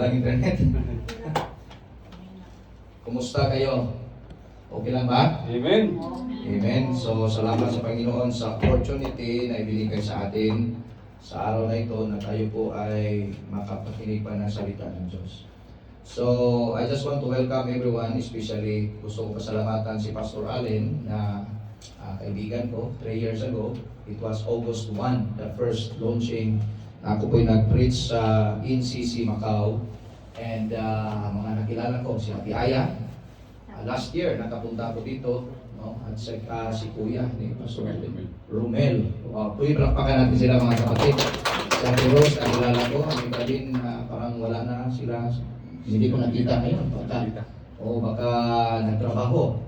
walang internet. Kumusta kayo? Okay lang ba? Amen. Amen. So, salamat sa Panginoon sa opportunity na ibinigay sa atin sa araw na ito na tayo po ay makapakinig pa ng salita ng Diyos. So, I just want to welcome everyone, especially gusto ko pasalamatan si Pastor Allen na kaibigan ko 3 years ago. It was August 1, the first launching. Ako po'y nag-preach sa NCC Macau. And mga nakilala ko, si Ate Aya. Last year, nakapunta ako dito. No? At si Kuya, ni Pastor Romel. Tuloy palakpakan natin sila mga kapatid. Si Ate Rose, nakilala ko. Ang iba din, parang wala na sila. Hindi ko nakita ngayon. Baka nagtrabaho.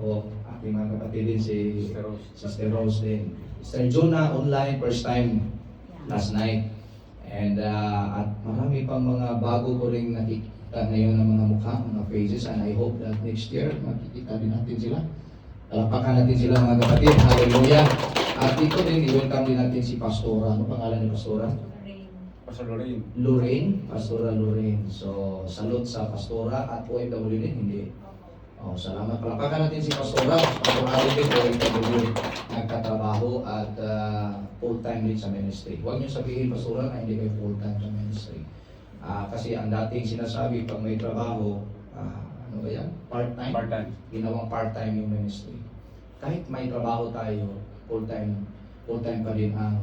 Aking mga kapatid din si Sister Rose din. Sister Jonah online, first time last night. And at marami pang mga bago ko rin nakikita ngayon ng mga mukha, mga faces, and I hope that next year makikita din natin sila. Palakpakan natin sila mga kapatid. Hallelujah. At dito din, i-welcome din natin si Pastora. Ano pangalan ni Pastora? Pastor Lorraine. Lorraine, Pastora Lorraine. So, salute sa Pastora at OFW din, hindi. Salamat. Palakpakan natin si Pastora. Pastora din, OFW, nagkatrabaho at full-time din sa ministry. Huwag niyo sabihin, Pastora, na hindi kayo full-time sa ministry. Kasi ang dating sinasabi, pag may trabaho, ano ba yan? Part-time? Part-time. Ginawang part-time yung ministry. Kahit may trabaho tayo, full-time pa rin ang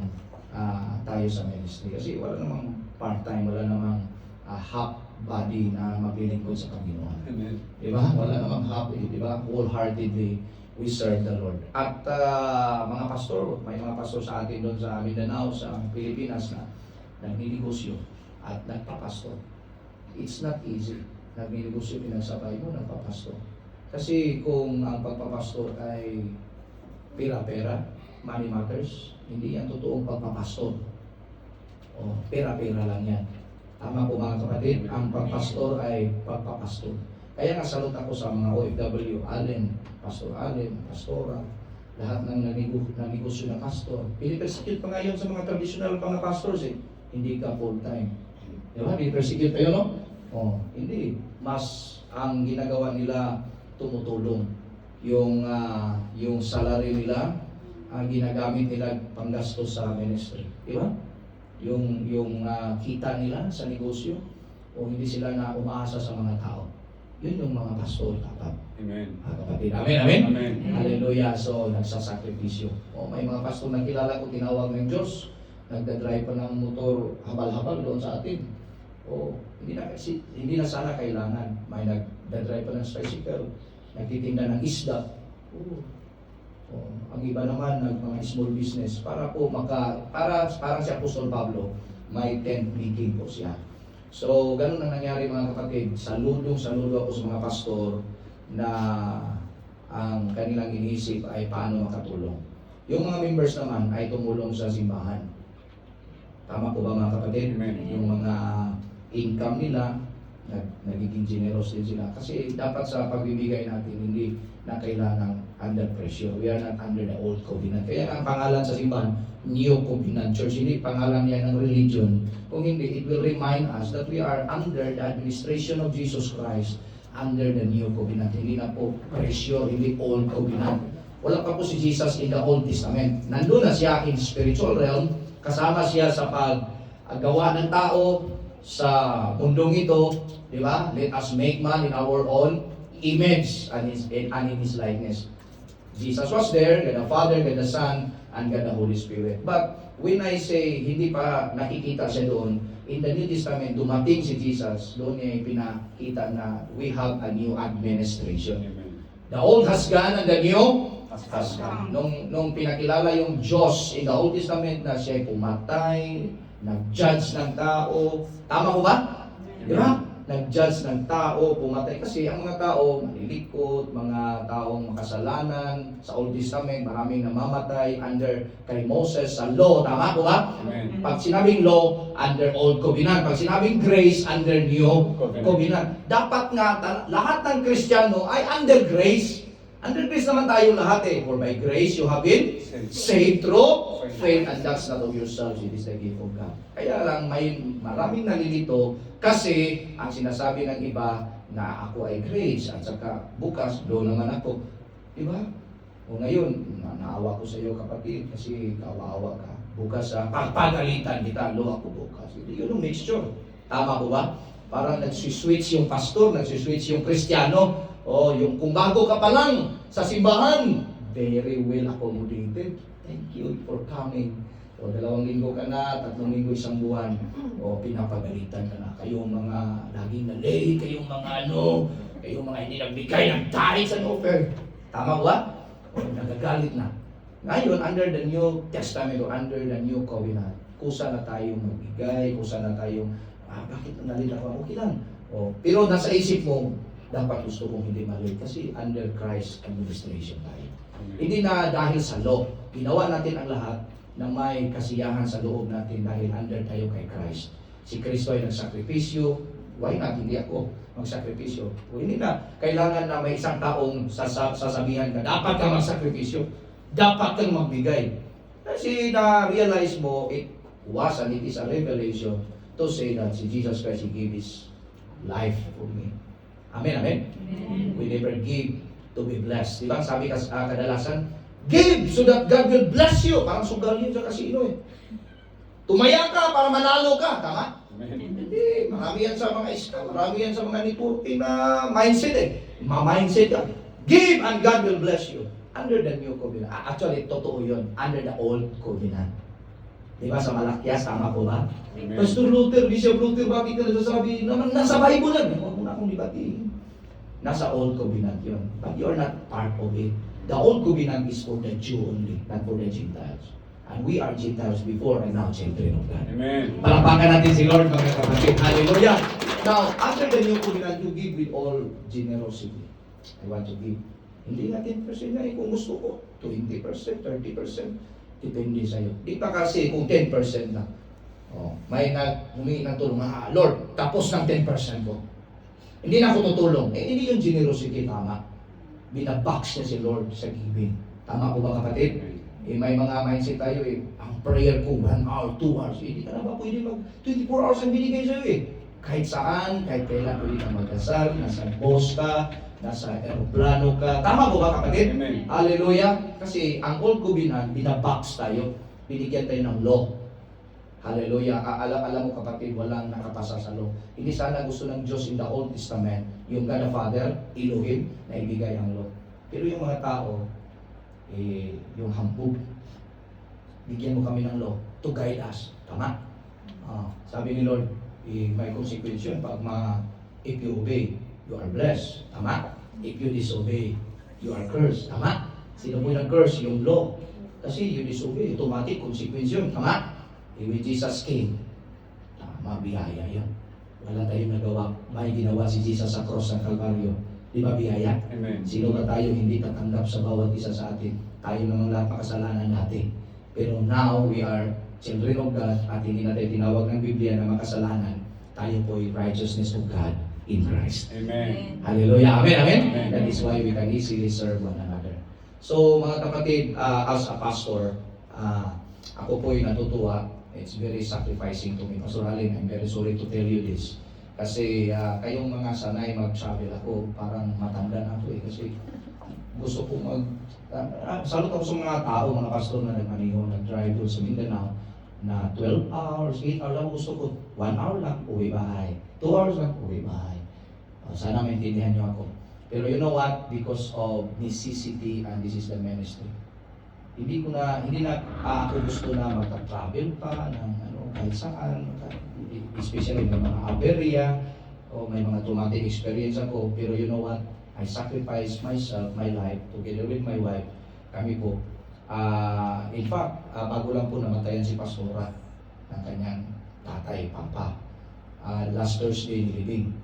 tayo sa ministry. Kasi wala namang part-time, wala namang half body na maglilingkod sa Panginoon. Amen. Diba? Wala namang half, diba? Wholeheartedly, we serve the Lord. At mga pastor, may mga pastor sa atin doon sa Mindanao, sa Pilipinas na nagninegosyo at nagpapastor. It's not easy. Nagninegosyo, pinagsabay mo, nagpapastor. Kasi kung ang pagpapastor ay pera-pera, money matters, hindi yan totoong pagpapastor. Pera-pera lang yan. Tama po mga kapatid, ang pagpastor ay pagpapastor. Kaya nga salute ako sa mga OFW, Allen, Pastor Allen, Pastora, lahat ng nanegosyo na pastor. Pinipersecute pa ngayon sa mga traditional mga pastors Hindi ka full-time. Di ba? Pinipersecute kayo, no? Hindi. Mas ang ginagawa nila tumutulong. Yung salary nila, ginagamit nila panggastos sa ministry. Di ba? Yung kita nila sa negosyo, hindi sila na umaasa sa mga tao. Yun yung mga pastor dapat. Amen. Kapatid. Amen, amen? Amen. Hallelujah. So, nagsasakripisyo. May mga pastor na kilala ko, tinawag ng Diyos, nagdadrive pa ng motor habal-habal doon sa atin. Hindi na sana kailangan. May nagdadrive pa ng tricycle, nagtitinda ng isda. Ang iba naman mga small business para parang si Apostol Pablo, may tent making po siya. So, ganun ang nangyari mga kapatid. Saludo ako sa mga pastor na ang kanilang iniisip ay paano makatulong. Yung mga members naman ay tumulong sa simbahan. Tama po ba mga kapatid? Amen. Yung mga income nila, nagiging generous din sila. Kasi dapat sa pagbibigay natin, hindi na kailangan under pressure. We are not under the old covenant. Kaya ang pangalan sa simbahan, New Covenant Church. Hindi pangalan niya ng religion. Kung hindi, it will remind us that we are under the administration of Jesus Christ, under the New Covenant. Hindi na po pressure, hindi old covenant. Wala pa po si Jesus in the Old Testament. Nandun na siya in spiritual realm. Kasama siya sa paggawa ng tao sa mundong ito, di ba? Let us make man in our own image and in His likeness. Jesus was there, God the Father, God the Son, and God the Holy Spirit. But when I say hindi pa nakikita siya doon, in the New Testament, dumating si Jesus, doon niya pinakita na we have a new administration. Amen. The old has gone and the new has come. Nung pinakilala yung Diyos in the Old Testament na siya ay pumatay, nag-judge ng tao. Tama ko ba? Di ba? Nag-judge ng tao, pumatay. Kasi ang mga tao, malilikot, mga taong makasalanan. Sa Old Testament, maraming namamatay under kay Moses sa law. Tama ko ba? Amen. Pag sinabing law, under Old Covenant. Pag sinabing grace, under New Covenant. Dapat nga, lahat ng Kristiyano ay under grace. Under grace naman tayo lahat eh. For by grace you have been saved through faith, and that's not of yourselves, it is the gift of God. Kaya lang may maraming nalilito kasi ang sinasabi ng iba na ako ay grace at saka bukas doon naman ako. Diba? O ngayon, naawa ko sa iyo kapatid kasi kawawa ka. Bukas pagpagalitan kita, lo ako bukas. Hindi yun ang mixture. Tama po ba? Parang nagsiswitch yung pastor, nagsiswitch yung kristyano. O yung kung bago ka pa lang sa simbahan, very well accommodated. Thank you for coming. O 2 linggo ka na, 3 linggo, 1 buwan. O pinapagalitan ka na. Kayong mga laging nalay, kayong mga kayong mga hindi nagbigay ng tithes and offer. Tama ba? O nagagalit na. Ngayon, under the New Testament o under the New Covenant, kusa na tayong magbigay, kusa na tayong, bakit nalila ko? Okay lang. O, pero nasa isip mo, dapat gusto kong hindi mali kasi under Christ administration tayo. Hindi na dahil sa law. Ginawa natin ang lahat na may kasiyahan sa loob natin dahil under tayo kay Christ. Si Kristo ay nagsakripisyo. Why not? Hindi ako magsakripisyo. O hindi na kailangan na may isang taong sasabihan ka, dapat ka magsakripisyo. Dapat kang magbigay. Kasi na-realize mo, it was and it is a revelation to say that si Jesus Christ, He gave His life for me. Amen, amen? Amen. We never give to be blessed. Diba? Sabi kadalasan, give so that God will bless you. Parang sugal yun sa kasino eh. Tumaya ka para manalo ka. Tama? Hindi. Marami yan sa mga marami yan sa mga networking na mindset eh. Ma-mindset ka. Give and God will bless you. Under the New Covenant. Actually, totoo yun. Under the Old Covenant. Diba sa Malakias, tama po ba? Amen. Pastor Luther, Bishop Luther, bakit ka nasasabi? Naman, nasa Bible lang. Huwag mo na akong libatiin. Nasa Old Covenant yun. But you're not part of it. The Old Covenant is for the Jew only, not for the Gentiles. And we are Gentiles before and now children of God. Amen. Palakpakan natin si Lord, mga kapatid. Hallelujah. Now, after the New Covenant, you give with all generosity. I want to give. Hindi na 10% na eh. Kung gusto ko, 20%, 30%. Depende sa'yo. Di pa kasi kung 10% na. May humingi ng tulong. Lord, tapos ng 10% ko. Hindi na ako tutulong. Hindi yung generosity, tama. Binabox niya si Lord sa giving. Tama po ba kapatid? May mga mindset tayo eh. Ang prayer ko, 1 hour, 2 hours. Hindi ka na ba pwede 24 hours ang binigay sa'yo eh. Kahit saan, kahit kailan pwede ka magdasal, nasa boss ka, nasa aeroplano ka. Tama po ba kapatid? Amen. Hallelujah. Kasi ang Old Covenant, binabox tayo. Binigyan tayo ng law. Hallelujah. Alam mo kapatid, walang nakapasa sa law. Hindi sana gusto ng Diyos in the Old Testament, yung God the Father, Elohim, na ibigay ang law. Pero yung mga tao, yung hambog, bigyan mo kami ng law to guide us. Tama? Sabi ni Lord, may consequence yun pag if you obey, you are blessed. Tama? If you disobey, you are cursed. Tama? Sino mo yung curse? Yung law. Kasi you disobey, automatic consequence yun. Tama? When Jesus came, tama, biyaya yan. Wala tayong nagawa. May ginawa si Jesus sa cross ng Kalbaryo. Di ba biyaya? Amen. Sino ba tayo hindi tatanggap sa bawat isa sa atin? Tayo namang lahat makasalanan natin. Pero now, we are children of God at hindi natin tinawag ng Biblia na makasalanan. Tayo po ay righteousness of God in Christ. Amen. Hallelujah. Amen, amen. Amen. That is why we can easily serve one another. So, mga kapatid, as a pastor, ako po ay natutuwa. It's very sacrificing to me. Pastor Alin, I'm very sorry to tell you this. Kasi kayong mga sanay mag-travel ako, parang matanda na ako eh. Kasi gusto ko salot ako sa mga tao, mga pastor na nagmaniho, nag-drive doon sa Mindanao, na 12 hours, 8 hours lang gusto ko. 1 hour lang, uwi bahay. 2 hours lang, uwi bahay. Sana maintindihan niyo ako. Pero you know what? Because of necessity and this is the ministry. Hindi na ako gusto na magta-travel pa ng kahit saan, especially may mga aberya o may mga traumatic experience ako. Pero you know what? I sacrifice myself, my life, together with my wife. Kami po. In fact, bago lang po namatayan si Pastora ng kanyang tatay, papa. Last Thursday nilibing.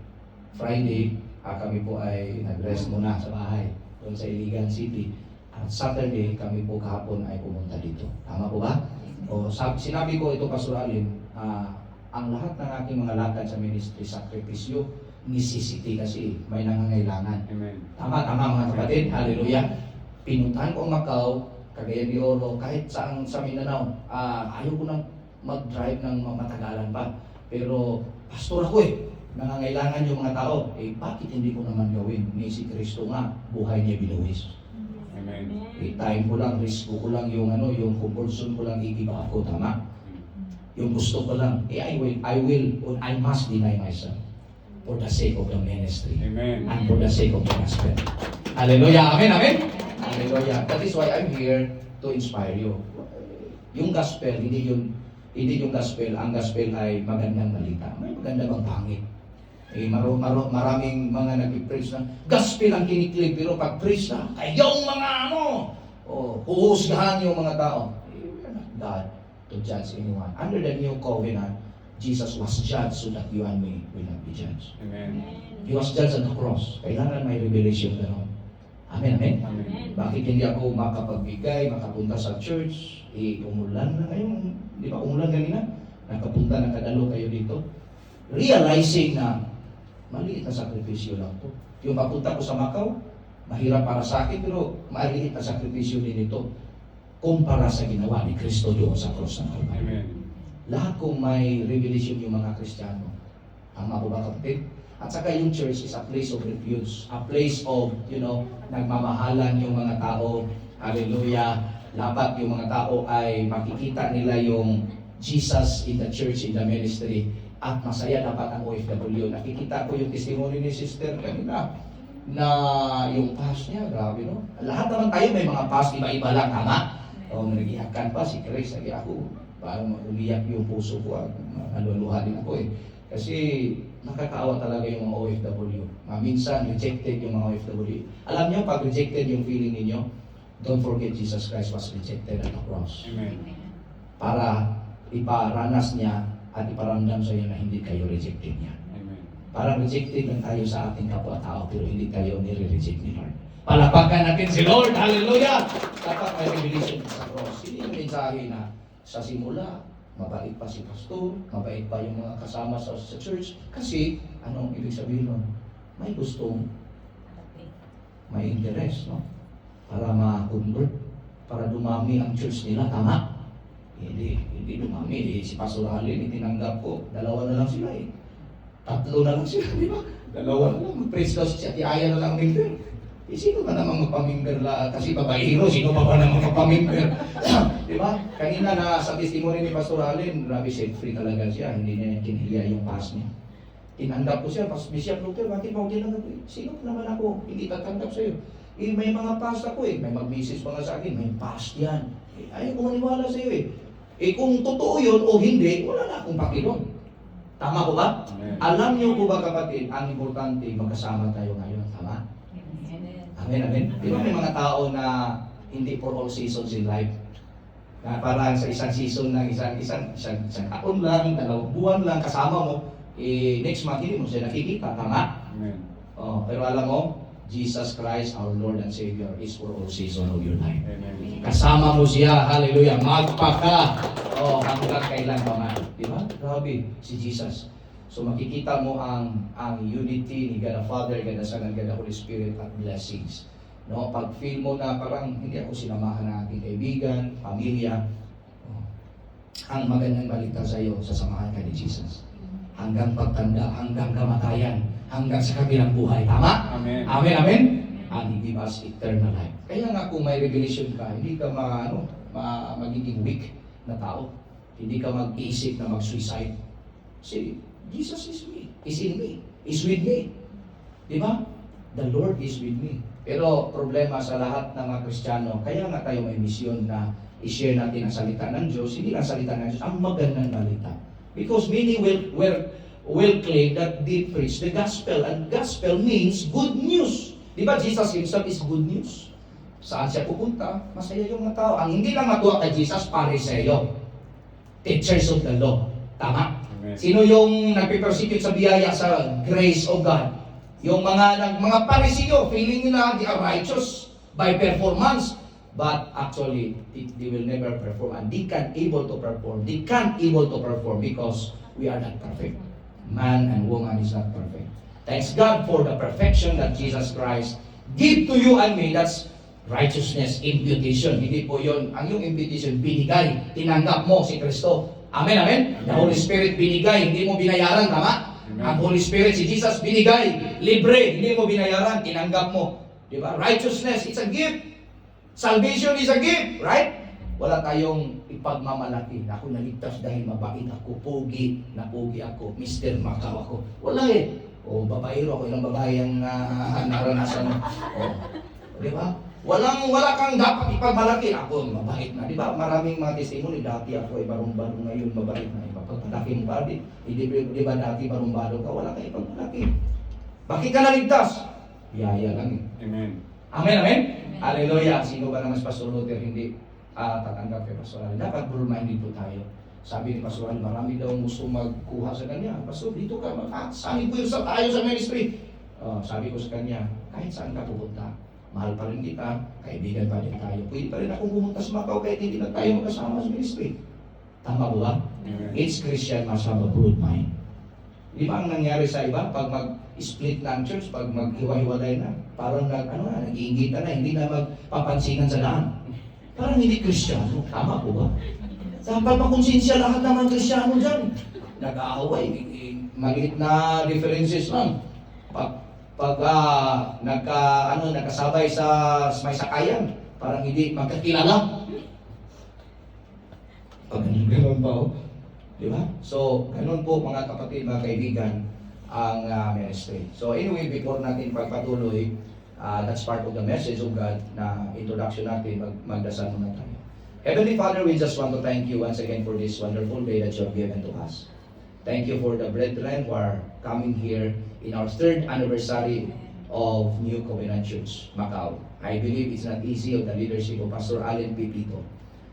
Friday, kami po ay nag-rest muna sa bahay doon sa Iligan City. At Saturday, kami po kahapon ay pumunta dito. Tama po ba? O, sinabi ko ito, Pastor Alin, ang lahat ng aking mga lakad sa ministry, sakripisyo, necessity kasi may nangangailangan. Amen. Tama mga kapatid, hallelujah. Pinuntahan ko ang Macau, Cagayan de Oro, kahit saan sa Mindanao. Ayaw ko nang mag-drive ng matagalan pa. Pero pastor ako nangangailangan yung mga tao. Bakit hindi ko naman gawin? Ni si Kristo nga, buhay niya binuwis. Amen. Time ko lang, risk ko lang yung yung compulsion ko lang igiba ako, tama? Yung gusto ko lang, I must deny myself for the sake of the ministry Amen. and for the sake of the gospel. Hallelujah, amen, amen? Hallelujah. That is why I'm here to inspire you. Yung gospel, hindi yung gospel, ang gospel ay magandang balita. May maganda bang pangit? Maraming mga nag-preach na gospel ang kiniklip, pero pag preach na, kayong mga huhusgahan yung mga tao. We're not God to judge anyone. Under the new covenant, Jesus was judged so that you and me will not be judged. Amen. He was judged on the cross. Kailangan may revelation gano'n. Amen, amen? Amen. Bakit hindi ako makapagbigay, makapunta sa church? Umulan na ngayon. Di ba umulan kanina? Nakapunta, nakadalo kayo dito. Realizing na maliit na sakripisyo lang to. Yung papunta ko sa Macau, mahirap para sa akin, pero maliit na sakripisyo din ito kumpara sa ginawa ni Kristo doon sa cross ng Calvary. Amen. Lahat kung may revelation yung mga Kristiyano. Tama po ba, kapatid? At saka yung church is a place of refuge, a place of, nagmamahalan yung mga tao. Hallelujah. Dapat yung mga tao ay makikita nila yung Jesus in the church, in the ministry. At masaya dapat ang OFW. Nakikita ko yung testimony ni Sister kanina na yung past niya, grabe no? Lahat naman tayo may mga past, iba-iba lang, tama? O nagihakan pa si Chris, nagi ako, parang umiyak yung puso ko, naluha din ako Kasi nakakaawa talaga yung mga OFW. Minsan rejected yung mga OFW. Alam niyo, pag rejected yung feeling ninyo, don't forget Jesus Christ was rejected at the cross. Amen. Para iparanas niya at iparamdam sa iyo na hindi kayo rejected niya. Amen. Parang rejected lang tayo sa ating kapwa-tao pero hindi tayo nire-reject ni Lord. Palapakan natin si Lord. Hallelujah! Dapat may revelation sa cross. Hindi yung mensahe na sa simula, mabait pa si pastor, mabait pa yung mga kasama sa church. Kasi, anong ibig sabihin nun? May gustong, may interest, no? Para ma-convert, para dumami ang church nila, tama? Hindi dumami. Si Pastor Allen, tinanggap ko. 2 na lang sila 3 na lang sila, di ba? 2 na lang. Mag-praise daw si Ate Aya na lang member. Sino ba namang magpamimber la? Kasi babaero, sino pa namang magpamimber? Di ba? Kanina na sa testimony ni Pastor Allen, grabe set free talaga siya. Hindi niya kinilya yung past niya. Tinanggap ko siya, Bishop Luther, bakit mo tinanggap? Sino naman ako? Hindi tatanggap sa'yo. May mga past ako may mag-message pa nga sa akin, may past yan. Ayaw ko maniwala sa'yo kung totoo yun o hindi, wala na akong pakinon. Tama po ba? Amen. Alam niyo po ba kapatid, ang importante, magkasama tayo ngayon. Tama? Amen, amen. Di ba may mga tao na hindi for all seasons in life? Na parang sa isang season lang, isang taon lang, 2 buwan lang, kasama mo, next month hindi mo siya nakikita. Tama? Amen. Pero alam mo, Jesus Christ, our Lord and Savior, is for all season of your life. Amen. Kasama mo siya, hallelujah, magpaka, hanggang kailan pa man. Di ba? Grabe, si Jesus. So makikita mo ang unity ni God the Father, God the Son, and God the Holy Spirit at blessings. No, pag feel mo na parang hindi ako sinamahan ng aking kaibigan, pamilya, ang magandang balita sa iyo, sasamahan ka ni Jesus. Hanggang pagtanda, hanggang kamatayan, hanggang sa kabilang buhay. Tama? Amen. Amen, amen? And He give us eternal life. Kaya nga kung may revelation ka, hindi ka magiging weak na tao. Hindi ka mag-iisip na mag-suicide. Kasi Jesus is in me, is with me. Di ba? The Lord is with me. Pero problema sa lahat ng mga Kristiyano, kaya nga tayo may misyon na i-share natin ang salita ng Diyos, hindi lang salita ng Diyos, ang magandang balita. Because many will claim that they preach the gospel, and gospel means good news. Di ba Jesus himself is good news? Saan siya pupunta? Masaya yung mga tao. Ang hindi lang matuwa kay Jesus, Pariseo, teachers of the law. Tama? Amen. Sino yung nagpe-persecute sa biyaya sa grace of God? Yung mga Pariseo, feeling nila they are righteous by performance. But actually, they will never perform, and they can't able to perform. They can't able to perform because We are not perfect. Man and woman is not perfect. Thanks God for the perfection that Jesus Christ give to you and me. That's righteousness imputation. Hindi po yun. Ang yung imputation, binigay. Tinanggap mo si Kristo. Amen, amen? The Holy Spirit binigay. Hindi mo binayaran, tama? Amen. Ang Holy Spirit, si Jesus binigay. Libre. Hindi mo binayaran. Tinanggap mo. Diba? Righteousness, it's a gift. Salvation is a gift. Right? Wala tayong ipagmamalaki. Ako naligtas dahil mabait ako. Pogi. Napogi ako. Mr. Macau ako. Wala eh. O, babaero ako. Ilang babae ang naranasan mo. O, diba? Wala kang dapat ipagmalaki. Ako, mabait na. Di ba? Maraming mga testimony. Dati ako ay barong-barong, ngayon mabait na. Ipagmalaki mo pa. Di ba dati barong-barong ka? Wala kang ipagmalaki. Bakit ka naligtas? Biyaya lang eh. Amen. Amen, amen? Hallelujah. Sino ba naman si Pastor Luther hindi tatanggap kay Pastor Ali? Dapat rule-minded po tayo. Sabi ni Pastor Ali, marami daw gusto magkuha sa kanya. Pastor, dito ka. Saan ko sa tayo sa ministry? Sabi ko sa kanya, kahit saan ka pupunta, mahal pa rin kita, kaibigan pa rin tayo. Pwede pa rin akong pumunta sa Macau kahit hindi na tayo magkasama sa ministry. Tama ba? Each Christian must have a good mind. Di ba ang nangyari sa iba? Pag mag-split na ang church, pag mag-hiwa-hiwalay na, parang nag-iingita na, hindi na magpapansinan sa daan. Parang hindi Kristiyano. Tama po ba? Dapat makonsensya lahat ng mga Kristiyano dyan. Nag-aaway, maliit na differences lang. Pag nagkasabay sa may sakayan, parang hindi magkakilala. Pag ganun pa oh. Di ba? So, ganun po mga kapatid, mga kaibigan, ang ministry. So anyway, before natin pagpatuloy, that's part of the message of God na introduction natin, magdasal muna tayo. Heavenly Father, we just want to thank you once again for this wonderful day that you have given to us. Thank you for the brethren who are coming here in our 3rd anniversary of New Covenant Church, Macau. I believe it's not easy of the leadership of Pastor Allen Pipito.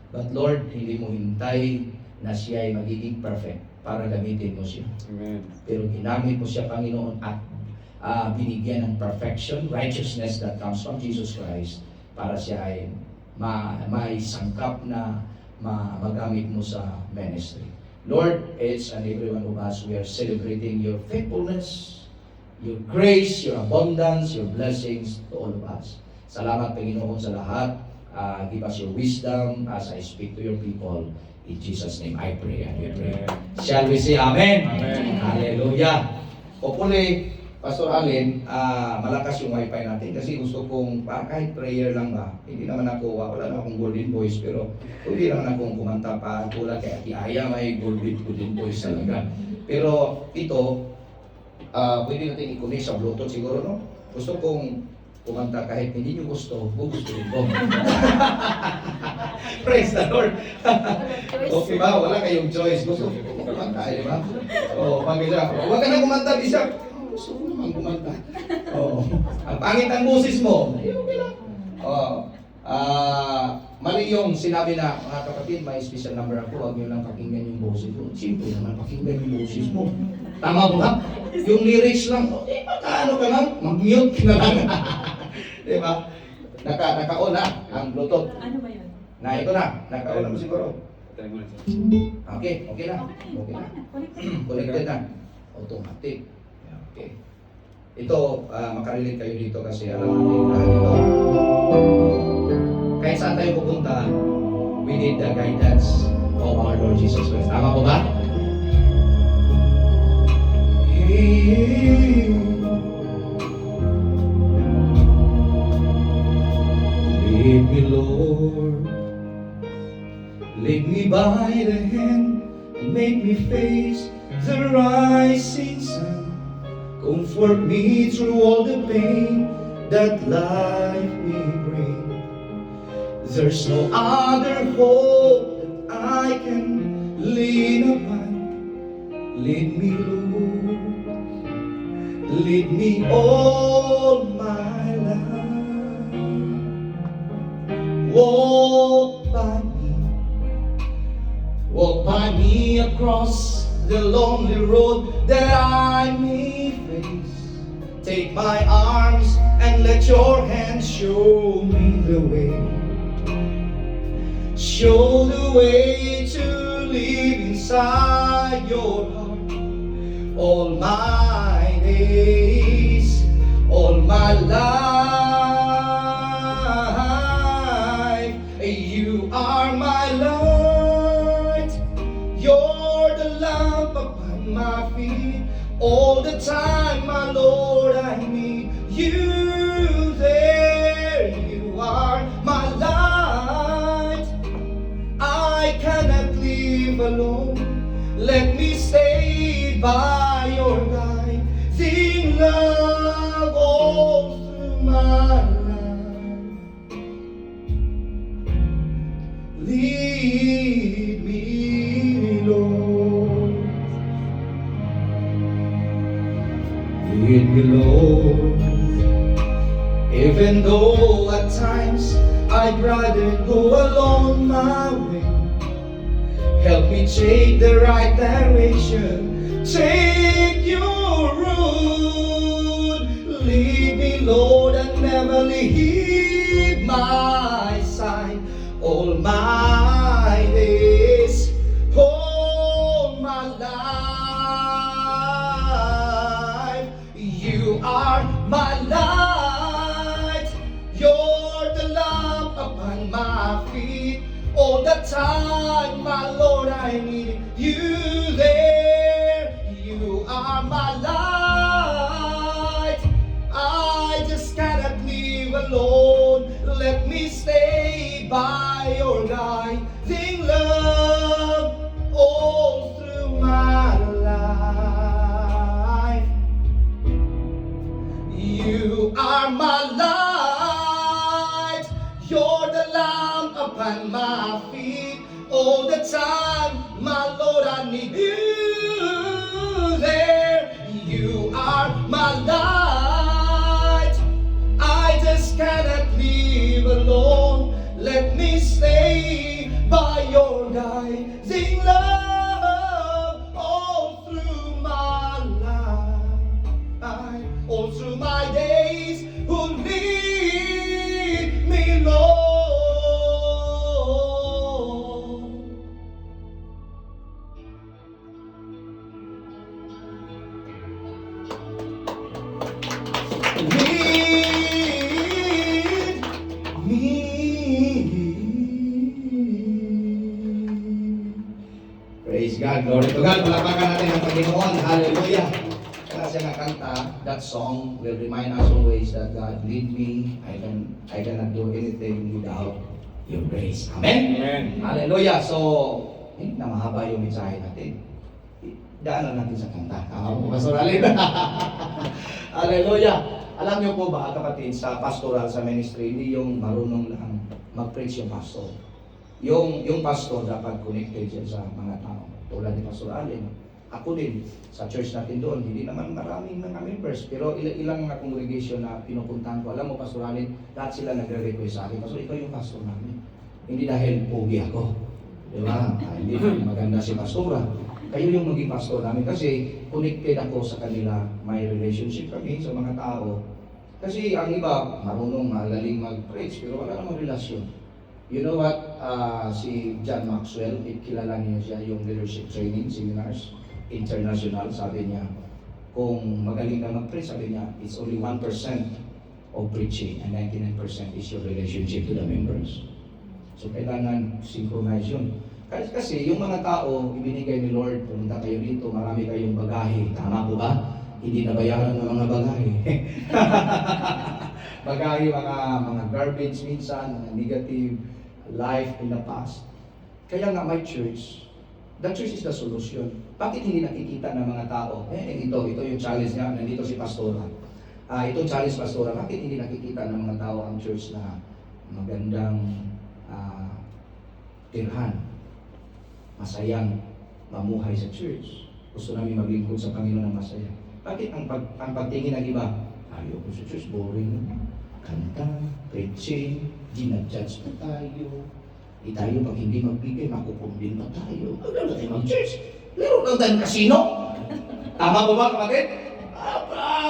But Lord, hindi mo hintay na siya ay magiging perfect para gamitin mo siya. Amen. Pero ginamit mo siya, Panginoon, at binigyan ng perfection, righteousness that comes from Jesus Christ para siya ay may sangkap na magamit mo sa ministry. Lord, each and every one of us, we are celebrating your faithfulness, your grace, your abundance, your blessings to all of us. Salamat, Panginoon, sa lahat. Give us your wisdom as I speak to your people. In Jesus' name, I pray and we pray. Shall we say Amen? Amen. Hallelujah. Hopefully, Pastor Allen, malakas yung wifi natin kasi gusto kong, kahit prayer lang ba, hindi naman ako, wala na akong golden voice, pero hindi naman akong kumanta pa, tulad kay Ati Aya, may golden voice talaga. Pero ito, pwede natin i-connect sa Bluetooth siguro, no? Gusto kong kumanta kahit hindi nyo gusto, gugustuhin ko. Praise the Lord. Okay ba? Wala kayong choice. Gusto ko kumanta, di ba? O, pag isa, huwag ka na kumanta, Bishop. Gusto ko naman kumanta. O, ang pangit ang boses mo. Okay lang. O, mali yung sinabi na, mga kapatid, may special number ako, huwag nyo lang pakinggan yung boses ko. Simple naman, pakinggan yung boses mo. Tama ba? Yung lyrics lang, eh, paano ka lang? Mag-mute ka na lang. Diba? Naka-on na ang Bluetooth. Ano ba yun? Na ito na, naka-on na mo siguro. Tayo muna. Okay na. Okay na. Connected na. Automatic. Okay. Ito, makarelate kayo dito kasi alam natin na dito. Kahit saan tayo pupunta, we need the guidance of our Lord Jesus Christ. Tama po ba? Lead me, Lord. Lead me by the hand and make me face the rising sun. Comfort me through all the pain that life may bring. There's no other hope that I can lean upon. Lead me, Lord. Lead me all my life. Walk by me across the lonely road that I may face. Take my arms and let your hand show me the way. Show the way to live inside your heart. all my days, all my life. You are my light, you're the lamp upon my feet. All the time, my Lord, I need you there. You are my light, I cannot live alone. Let me stay by your guiding love all through my life. Lead me, Lord. Lead me, Lord. Even though at times I'd rather go alone my way, help me take the right direction, take your road. Lead me, Lord, and never leave my side. All my days, all my life. You are my light, you're the lamp upon my feet. All the time, my Lord, I need you there. You are my light, I just cannot live alone. Let me stay by your guiding love all through my life. You are my light, you're the lamp upon my feet. All the time, my Lord, I need you there. You are my light, I just cannot live alone. Let me stay by your guiding love all through my life, all through my days. Who lead me, Lord. Lead me. Praise God, glory to God. Palakpakan natin ang Panginoon. Hallelujah. Kaya siya nakanta, that song will remind us always that God lead me. I cannot do anything without your grace. Amen? Amen. Hallelujah. So, na mahaba yung mensahe natin. Daanan natin sa kanta. Tama po, Pastor Alin. Hallelujah. Alam niyo po ba, kapatid, sa pastoral, sa ministry, hindi yung marunong lang mag-preach yung pastor. Yung pastor dapat connected siya sa mga tao. Tulad ni Pastor Alin. Ako din, sa church natin doon, hindi naman maraming mga members, pero ilang mga congregation na pinupuntahan ko. Alam mo, Pastor Alin, lahat sila nagre-request sa akin, Pastor, ikaw yung pastor namin. Hindi dahil pogi ako. Di ba? Hindi maganda si pastora. Kayo yung maging pastor namin kasi connected ako sa kanila. May relationship kami sa mga tao. Kasi ang iba, marunong, magaling mag-preach, pero wala namang relasyon. You know what? Si John Maxwell, kilala niyo siya, yung leadership training seminars, international, sabi niya, kung magaling ka mag-preach, sabi niya, it's only 1% of preaching and 99% is your relationship to the members. So kailangan synchronize yun. Kasi yung mga tao, ibinigay ni Lord, pumunta kayo dito, marami kayong bagahe. Tama po ba? Hindi nabayaran ng mga bagahe. Bagahe, mga garbage minsan, mga negative life in the past. Kaya nga may church. The church is the solution. Bakit hindi nakikita ng mga tao? Ito yung challenge niya. Nandito si Pastora. Itong challenge Pastora, bakit hindi nakikita ng mga tao ang church na magandang tirhan? Masayang mamuhay sa church. Gusto namin maglingkod sa Panginoon ng masaya. Bakit ang pagtingin ng iba? Ayoko sa church, boring. Kanta, preaching, ginadjudge pa tayo. Tayo pag hindi magbigay, makukumbin pa tayo. Wala na tayo mag-church. Laro lang tayo kasino. Tama ba ba, kapatid?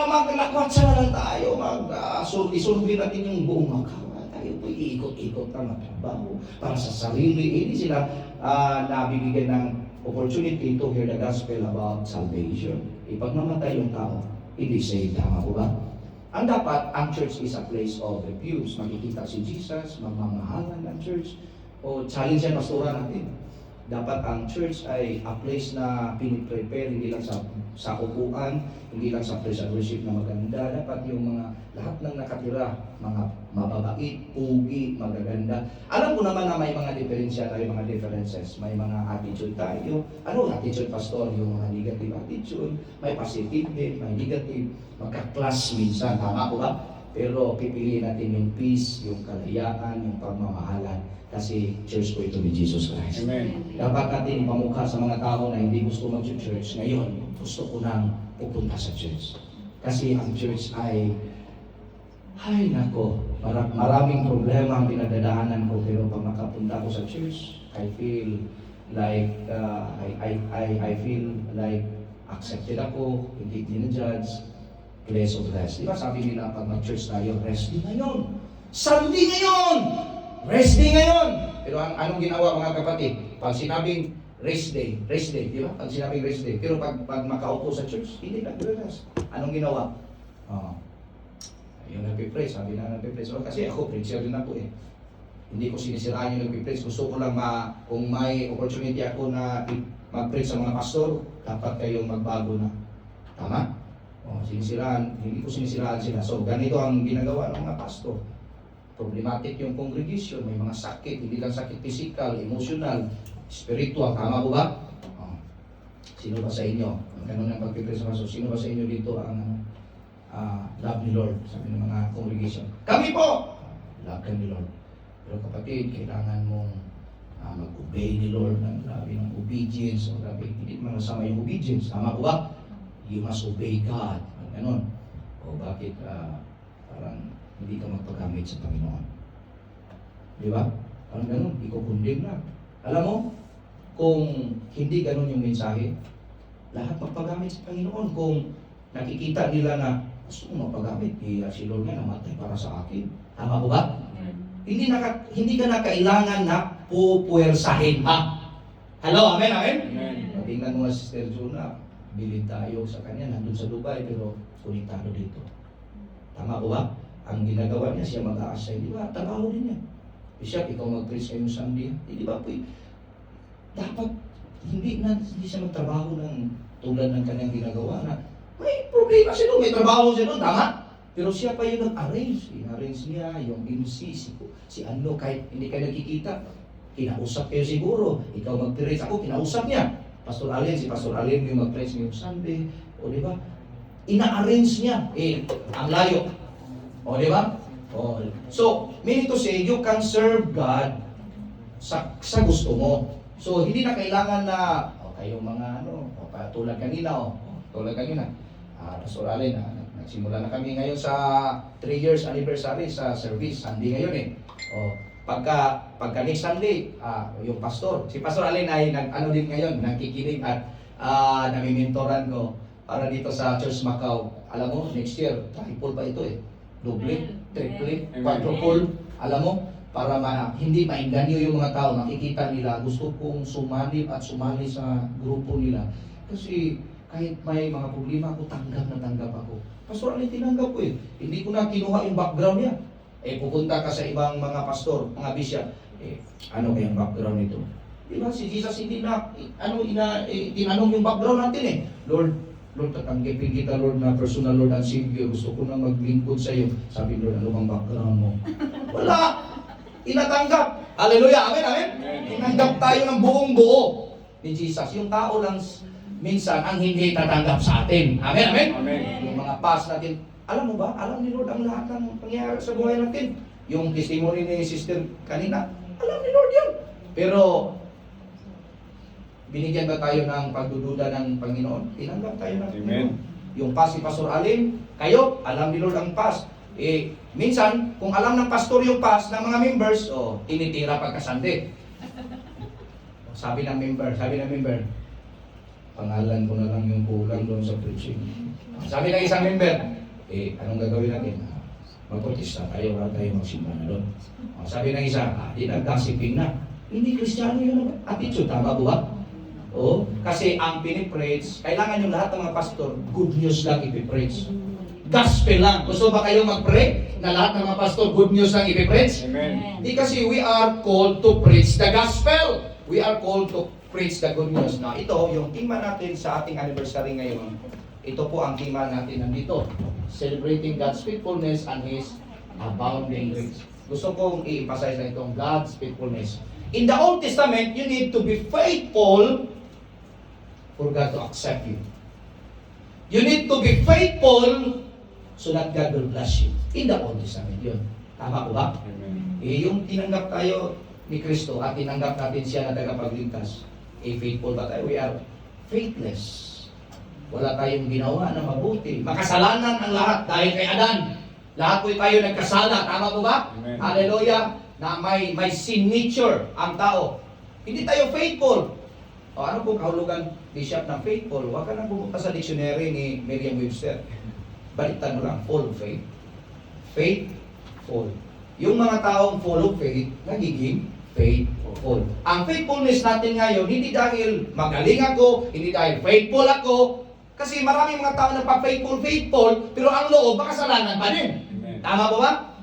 Maglakwatsa na lang tayo. Isurvey natin yung buong Macau. Tayo po iikot-ikot na magtrabaho para sa sarili. Hindi sila nabibigyan ng opportunity to hear the gospel about salvation. Pag mamatay yung tao, hindi saved. Tama po ba? Ang dapat, ang church is a place of abuse. Makikita si Jesus, magmamahalan ng church. O challenge yan, pastora natin. Dapat ang church ay a place na piniprepare, hindi lang sa upuan, hindi lang sa praise and worship na maganda. Dapat yung mga lahat ng nakatira, mga mababait, pugi, magaganda. Alam ko naman na may mga diferensya tayo, mga differences. May mga attitude tayo. Ano attitude, pastor? Yung mga negative attitude. May positive din, may negative. Magka-clash minsan. Tama ko ba? Pero pipiliin natin yung peace, yung kalayaan, yung pagmamahalan. Kasi church po ito ni Jesus Christ. Amen. Dapat natin ipamukha sa mga tao na hindi gusto mag-church. Ngayon, gusto ko nang pupunta sa church. Kasi ang church ay nako, maraming problema ang pinagdadaanan ko. Pero pag makapunta ako sa church, I feel like, I feel like accepted ako, hindi dinajudge, place of rest. Diba sabi nila pag mag-church tayo, rest day ngayon. Sunday ngayon! Rest day ngayon! Pero anong ginawa mga kapatid? Pag sinabing rest day, di ba? Pag sinabing rest day. Pero pag makaupo sa church, hindi nag-rest. Anong ginawa? Yung nagpipraise, sabi na nagpipraise. Kasi ako, preacher din ako eh. Hindi ko sinisiraan yung nagpipraise. Gusto ko lang kung may opportunity ako na mag-preach sa mga pastor, dapat kayong magbago na. Tama? Sinisiraan, hindi ko sinisiraan sila. So, ganito ang ginagawa ng mga pastor. Problematic yung congregation, may mga sakit, hindi lang sakit physical, emotional, spiritual, tama po ba? Sino ba sa inyo? Ganun ang pagpipreso sa sino ba sa inyo dito ang love ni Lord? Sabi ng mga congregation. Kami po! Love ka ni Lord. Pero kapatid, kailangan mong mag-obey ni Lord ng grabe ng obedience. O grabe, hindi naman masama yung obedience. Tama po ba? You must obey God. Ganun. O bakit parang hindi ka magpagamit sa Panginoon. Di ba? Parang ganun, iko-condemn na. Alam mo, kung hindi ganun yung mensahe, lahat magpagamit sa Panginoon. Kung nakikita nila na gusto mo magpagamit, si Lord nga namatay para sa akin. Tama ko ba? Hindi ka na kailangan na pupuwersahin pa. Hello, amen, amen? Amen. Tingnan mo nga si Sister Juna, bilid tayo sa kanya, nandun sa Dubai, pero konektado dito. Tama ko ba? Ang ginagawa niya, siya mag-a-assign. Di ba? Trabaho din niya. Bishop, ikaw mag-preach kayo Sunday. Di ba po? Dapat, hindi siya magtrabaho ng tulad ng kanyang ginagawa na may problema siya doon, may trabaho siya doon, tama? Pero siya pa yung nag-arrange. In-arrange niya, yung MC, si ano, kahit hindi kayo nakikita, kinausap kayo siguro. Ikaw mag-preach, ako kinausap niya. Pastor Allen, si Pastor Allen yung mag-preach ngayong Sunday. O di ba? Ina-arrange niya. Ang layo. O, di ba? O. So, meaning to say, you can serve God sa gusto mo. So, hindi na kailangan na, kayong mga tulad kanina, Pastor Allen, nagsimula na kami ngayon sa 3 years anniversary sa service. Sunday ngayon eh. O, pagka next Sunday, yung pastor, si Pastor Allen ay din ngayon, nagkikinig at namimentoran ko para dito sa Church Macau. Alam mo, next year, triple pa ito eh. Doble, triple, quadruple, alam mo, para hindi maingganyo yung mga tao, makikita nila, gusto kong sumali sa grupo nila. Kasi kahit may mga problema ako, tanggap ako. Pastor, alin tinanggap ko eh. Hindi ko na kinuha yung background niya. Pupunta ka sa ibang mga pastor, mga bishop, ano kayang background nito? Diba, si Jesus hindi na, tinanong yung background natin eh. Lord, tatanggapin kita, Lord, na personal Lord and Savior. Gusto ko na maglingkod sa iyo. Sabi, Lord, ano bang background mo? Wala! Inatanggap! Hallelujah! Amen, amen? Tinanggap tayo ng buong buo ni Jesus. Yung tao lang minsan ang hindi tatanggap sa atin. Amen, amen? Amen. Yung mga past natin. Alam mo ba? Alam ni Lord ang lahat ng pangyayari sa buhay natin. Yung testimony ni Sister kanina, alam ni Lord yan. Pero, binigyan ba tayo ng pagdududa ng Panginoon? Tinanggap tayo ng Panginoon. Yung past ni Pastor Allen, kayo, alam ni Lord ang past. Minsan, kung alam ng pastor yung past ng mga members, tinitira pagkasande. Sabi ng member, pangalan ko na lang yung kulang doon sa preaching. Sabi ng isang member, anong gagawin natin? Magprotesta tayo, wala tayo magsimba na doon. Sabi ng isa, di nag-gossiping na. Hindi Kristiyano yun. Attitude, tama ba? Oh, kasi ang pinipreach, kailangan yung lahat ng mga pastor, good news lang ipipreach. Gospel lang. Gusto ba kayong mag-pray na lahat ng mga pastor, good news lang ipipreach? Amen. Di kasi we are called to preach the gospel. We are called to preach the good news. Na ito, yung tema natin sa ating anniversary ngayon, ito po ang tema natin nandito. Celebrating God's faithfulness and His abounding grace. Gusto kong i-emphasize na itong God's faithfulness. In the Old Testament, you need to be faithful for God to accept you. You need to be faithful so that God will bless you. In the Old Testament, yun. Tama po ba? Amen. Yung tinanggap tayo ni Kristo at tinanggap natin siya na tagapagligtas, faithful ba tayo? We are faithless. Wala tayong ginawa na mabuti. Makasalanan ang lahat dahil kay Adan. Lahat po tayo nagkasala. Tama po ba? Amen. Hallelujah. Na may sin nature ang tao. Hindi tayo faithful. O ano po kahulugan, Bishop, ng faithful? Huwag ka nang pumunta sa dictionary ni Merriam-Webster. Baliktad mo lang, full of faith. Faithful. Yung mga taong full of faith, nagiging faithful. Ang faithfulness natin ngayon, hindi dahil magaling ako, hindi dahil faithful ako, kasi maraming mga tao na pa-faithful, pero ang loob, makasalanan pa din. Amen. Tama po ba?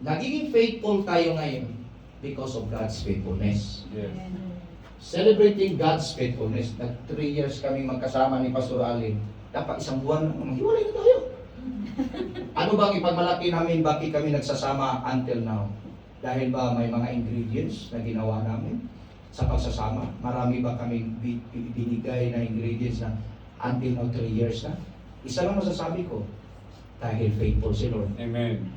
Nagiging faithful tayo ngayon because of God's faithfulness. Yes. Celebrating God's faithfulness. Nag 3 years kami magkasama ni Pastor Alin. Dapat isang buwan na maghiwalay na tayo. Ano bang ipagmalaki namin, bakit kami nagsasama until now? Dahil ba may mga ingredients na ginawa namin sa pagsasama? Marami ba kami binigay na ingredients na until now 3 years na? Isa lang masasabi ko, dahil faithful si Lord. Amen.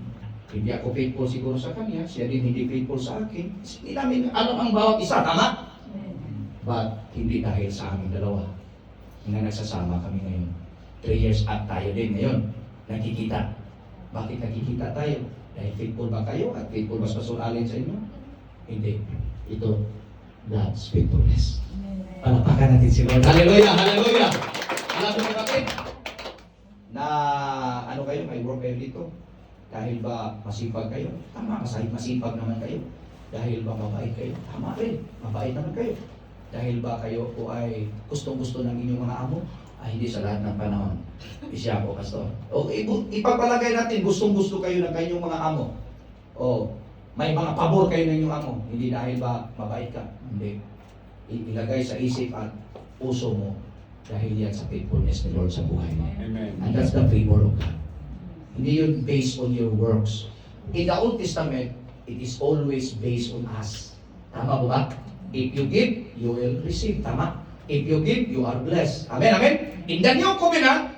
Hindi ako faithful siguro sa kanya, siya din hindi faithful sa akin. Hindi namin alam ang bawat isa, tama? But hindi dahil sa aming dalawa na nagsasama kami ngayon. 3 years at tayo din ngayon. Nakikita. Bakit nakikita tayo? Dahil faithful ba kayo at faithful ba sa Pastor Allen sa inyo? Hindi. Ito, God's faithfulness. Palapakan natin si Lord. Hallelujah! Hallelujah! Alam mo bakit? Na ano kayo, may work kayo dito. Dahil ba masipag kayo? Tama, masipag naman kayo. Dahil ba mabait kayo? Tama rin, mabait naman kayo. Dahil ba kayo po ay gustong-gusto ng inyong mga amo? Ay, hindi sa lahat ng panahon. Isya po, Pastor. O, ipapalagay natin, gustong-gusto kayo ng kanyang mga amo. O, may mga pabor kayo ng inyong amo. Hindi dahil ba mabait ka? Hindi. Ilagay sa isip at puso mo dahil yan sa faithfulness ni Lord sa buhay mo. Amen. And that's the favor of God. Hindi yun based on your works. In the Old Testament, it is always based on us. Tama po ba? If you give, you will receive. Tama? If you give, you are blessed. Amen, amen? In the New Covenant,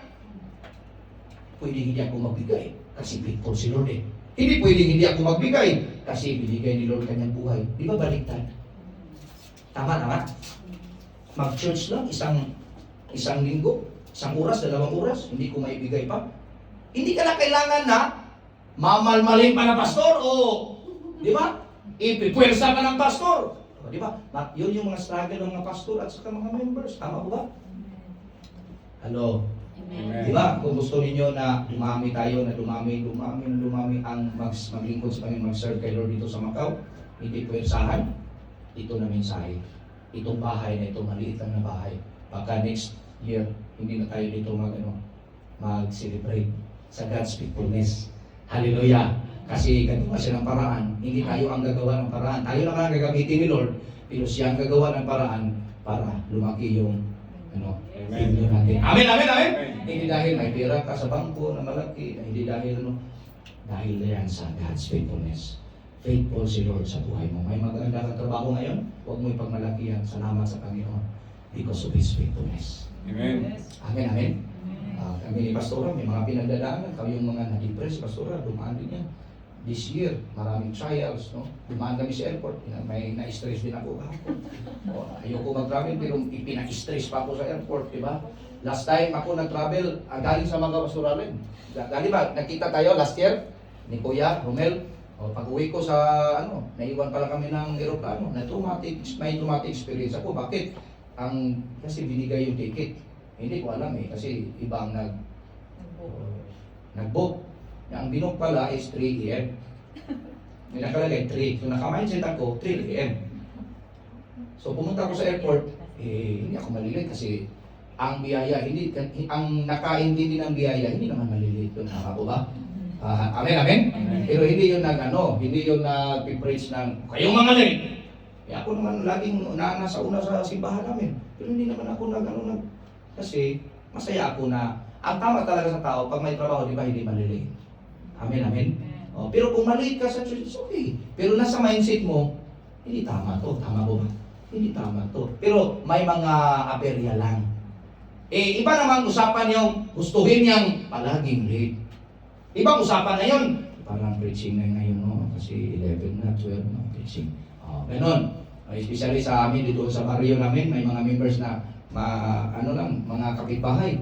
pwede hindi ako magbigay kasi faithful si Lord eh. Hindi pwede hindi ako magbigay kasi binigay ni Lord kanyang buhay. Di ba baliktad? Tama, tama? Mag-church lang, isang linggo, isang oras, 2 oras, hindi ko maibigay pa. Hindi ka na kailangan na mamalmalin pa ng pastor o, di ba? Ipipwersa ka ng pastor. O, di ba? Yun yung mga struggle ng mga pastor at saka mga members. Tama po ba? Hello? Amen. Di ba? Kung gusto ninyo na dumami tayo, na dumami ang maglingkod sa Panginoon, mag-serve kay Lord dito sa Macau, hindi pwersahan, ito na mensahe. Itong bahay na ito, maliit lang na bahay. Baka next year, hindi na tayo dito mag-celebrate sa God's faithfulness. Hallelujah! Kasi gagawa siya ng paraan. Hindi tayo ang gagawa ng paraan. Tayo naman ang gagamitin ni Lord, pero siya ang gagawa ng paraan para lumaki yung Amen. faith natin. Amen, amen, amen! Amen. Hindi dahil may pera ka sa bangko na malaki, hindi dahil dahil yan sa God's faithfulness. Faithful si Lord sa buhay mo. May maganda kang trabaho ngayon, huwag mo ipagmalakihan. Salamat sa Panginoon because of His faithfulness. Amen. Amen, amen. Kami ni Pastora, may mga pinagdadaanan. Kami yung mga na-depress, Pastora, dumaan din yan. This year, maraming trials, no? Dumaan kami sa airport, may na-stress din ako kahapon. Ayoko mag-travel, pero ipina-stress pa ako sa airport, di ba? Last time ako nag-travel, galing sa mga Pastora rin. Dali ba, nakita tayo last year, ni Kuya, Romel, pag-uwi ko sa, naiwan pala kami ng aeroplano, may traumatic experience ako. Bakit? Kasi binigay yung ticket. Hindi ko alam eh, kasi ibang nag-book. Ang binook pala is 3 a.m. May nakalagay 3. So naka-mindset ako, 3 a.m. So pumunta ako sa airport, hindi ako maliliit kasi ang biyaya, ang nakaintindi ng biyaya, hindi naman maliliit yun. Tama po ba? Amen, amen? Pero hindi yun hindi yun nag-preach ng, kayong mga rin. Ako naman laging nasa una sa simbahan namin. Pero hindi naman ako kasi masaya ako na, ang tama talaga sa tao, pag may trabaho, di ba, hindi maliliit. Amen, amen? Pero kung maliit ka sa church, it's okay. Pero nasa mindset mo, hindi tama to. Tama po ba? Hindi tama to. Pero may mga aberya lang. Iba namang usapan yung gustuhin niyang palaging late. Ibang usapan na yun. Parang preaching na ngayon, no? Kasi 11 na, 12 na preaching. Ganon. Especially sa amin dito sa barrio namin, may mga members na mga kapitbahay.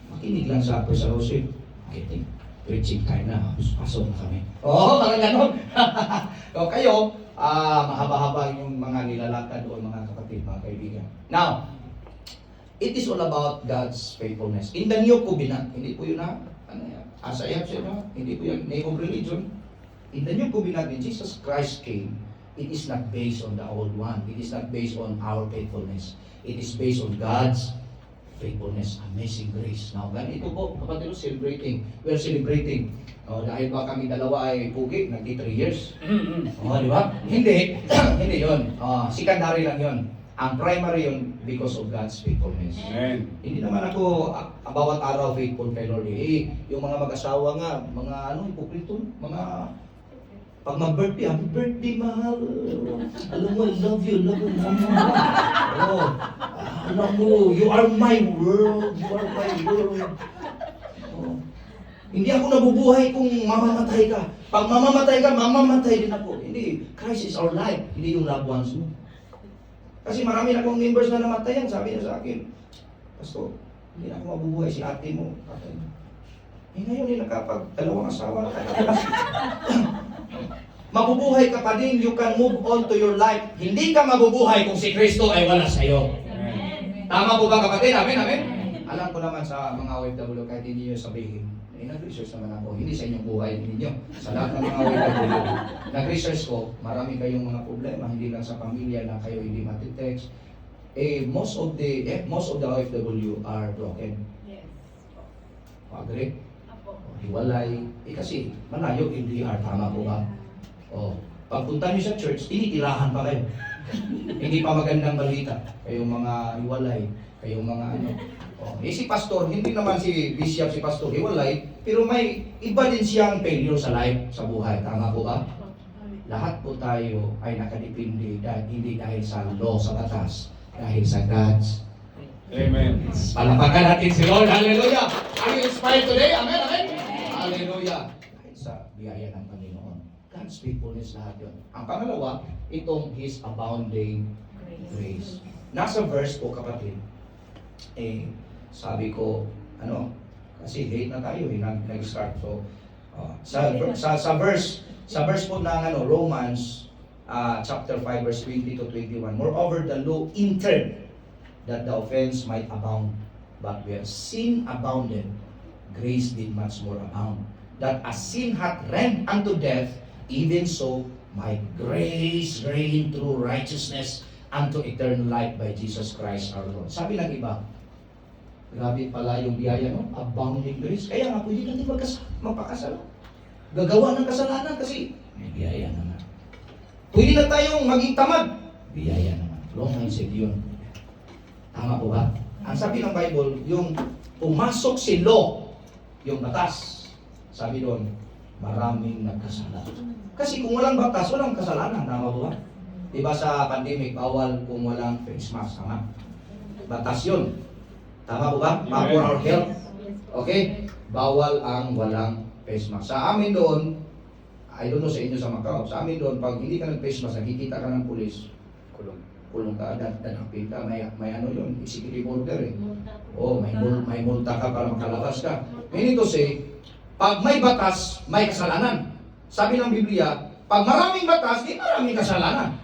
Makinig lang sa First Fellowship. Okay, preaching time na, pasok na kami. Parang ganon. Kayo, mahaba-haba yung mga nilalakad o mga kapatid, mga kaibigan. Now, it is all about God's faithfulness. In the New Covenant, hindi po yun as I have said, hindi po yun name of religion. In the New Covenant, when Jesus Christ came, it is not based on the old one. It is not based on our faithfulness. It is based on God's faithfulness, amazing grace. Now, ganito po, kapatid, celebrating. We're celebrating. Dahil ba kami dalawa ay pugi, nagti 3 years. Di ba? Hindi. Hindi yun. Secondary lang yun. Ang primary yun because of God's faithfulness. Amen. Hindi naman ako bawat araw faithful kay Lord. Yung mga mag-asawa nga, mga hipokrito, mga pag mag-birthday, happy birthday, mahal. Alam mo, I love you, mama. Alam mo, you are my world, you are my world. Hindi ako nabubuhay kung mamamatay ka. Pag mamamatay ka, mamamatay din ako. Hindi, Christ is our life, hindi yung loved ones mo. Kasi marami na akong members na namatayan, sabi niya sa akin, Pastor, hindi na ako mabubuhay, si ate mo. Ngayon din nakapag dalawang asawa na kaya. Mabubuhay ka pa din, you can move on to your life. Hindi ka mabubuhay kung si Kristo ay wala sa iyo. Tama po ba kapatid? Amen, amen? Alam ko naman sa mga OFW, kahit hindi nyo sabihin, nag-research naman ako, hindi sa inyong buhay ninyo. Sa lahat ng mga OFW, nag-research ko, marami kayong mga problema, hindi lang sa pamilya na kayo hindi matitext. Most of the OFW are broken. Yes. Agree? Hiwalay. Kasi malayo LDR, tama po ba? Pagpunta niyo sa church, tinitirahan pa kayo. Hindi pa magandang balita. Kayong mga hiwalay, kayong mga si pastor, hindi naman si bishop, si pastor hiwalay, pero may iba din siyang failure sa life, sa buhay. Tama po ba? Lahat po tayo ay nakadepende hindi dahil sa law, sa batas, dahil sa God's. Amen. Palapakan natin si Lord. Hallelujah! Are you inspired today? Amen, amen? Hallelujah! Dahil sa biyaya ng Panginoon. God's faithfulness lahat yun. Ang pangalawa, itong His abounding grace. Nasa verse po kapatid, sabi ko, kasi late na tayo, nag-start. So, sa verse po ng Romans, chapter 5, verse 20 to 21, moreover, the law entered that the offense might abound. But where sin abounded, grace did much more abound. That as sin hath reigned unto death, even so might grace reign through righteousness unto eternal life by Jesus Christ our Lord. Sabi ng iba, grabe pala yung biyaya, abounding grace. Kaya nga, pwede natin magpakasal. Gagawa ng kasalanan kasi may biyaya naman. Pwede na tayong maging tamad. Biyaya naman. Long mindset yun. Tama po ba? Ang sabi ng Bible, yung pumasok si law, yung batas, sabi doon, maraming nagkasala. Kasi kung walang batas, walang kasalanan. Tama po ba? Diba sa pandemic, bawal kung walang face mask. Tama? Batas yun. Tama po ba? For our health. Okay? Bawal ang walang face mask. Sa amin doon, I don't know sa inyo sa Macau, sa amin doon, pag hindi ka nag-face mask, nakikita ka ng pulis, kulong ka, dadakpin ka, may yun, executive order may multa ka para makalabas ka. Meaning to say, pag may batas, may kasalanan. Sabi ng Biblia, pag maraming batas, di maraming kasalanan.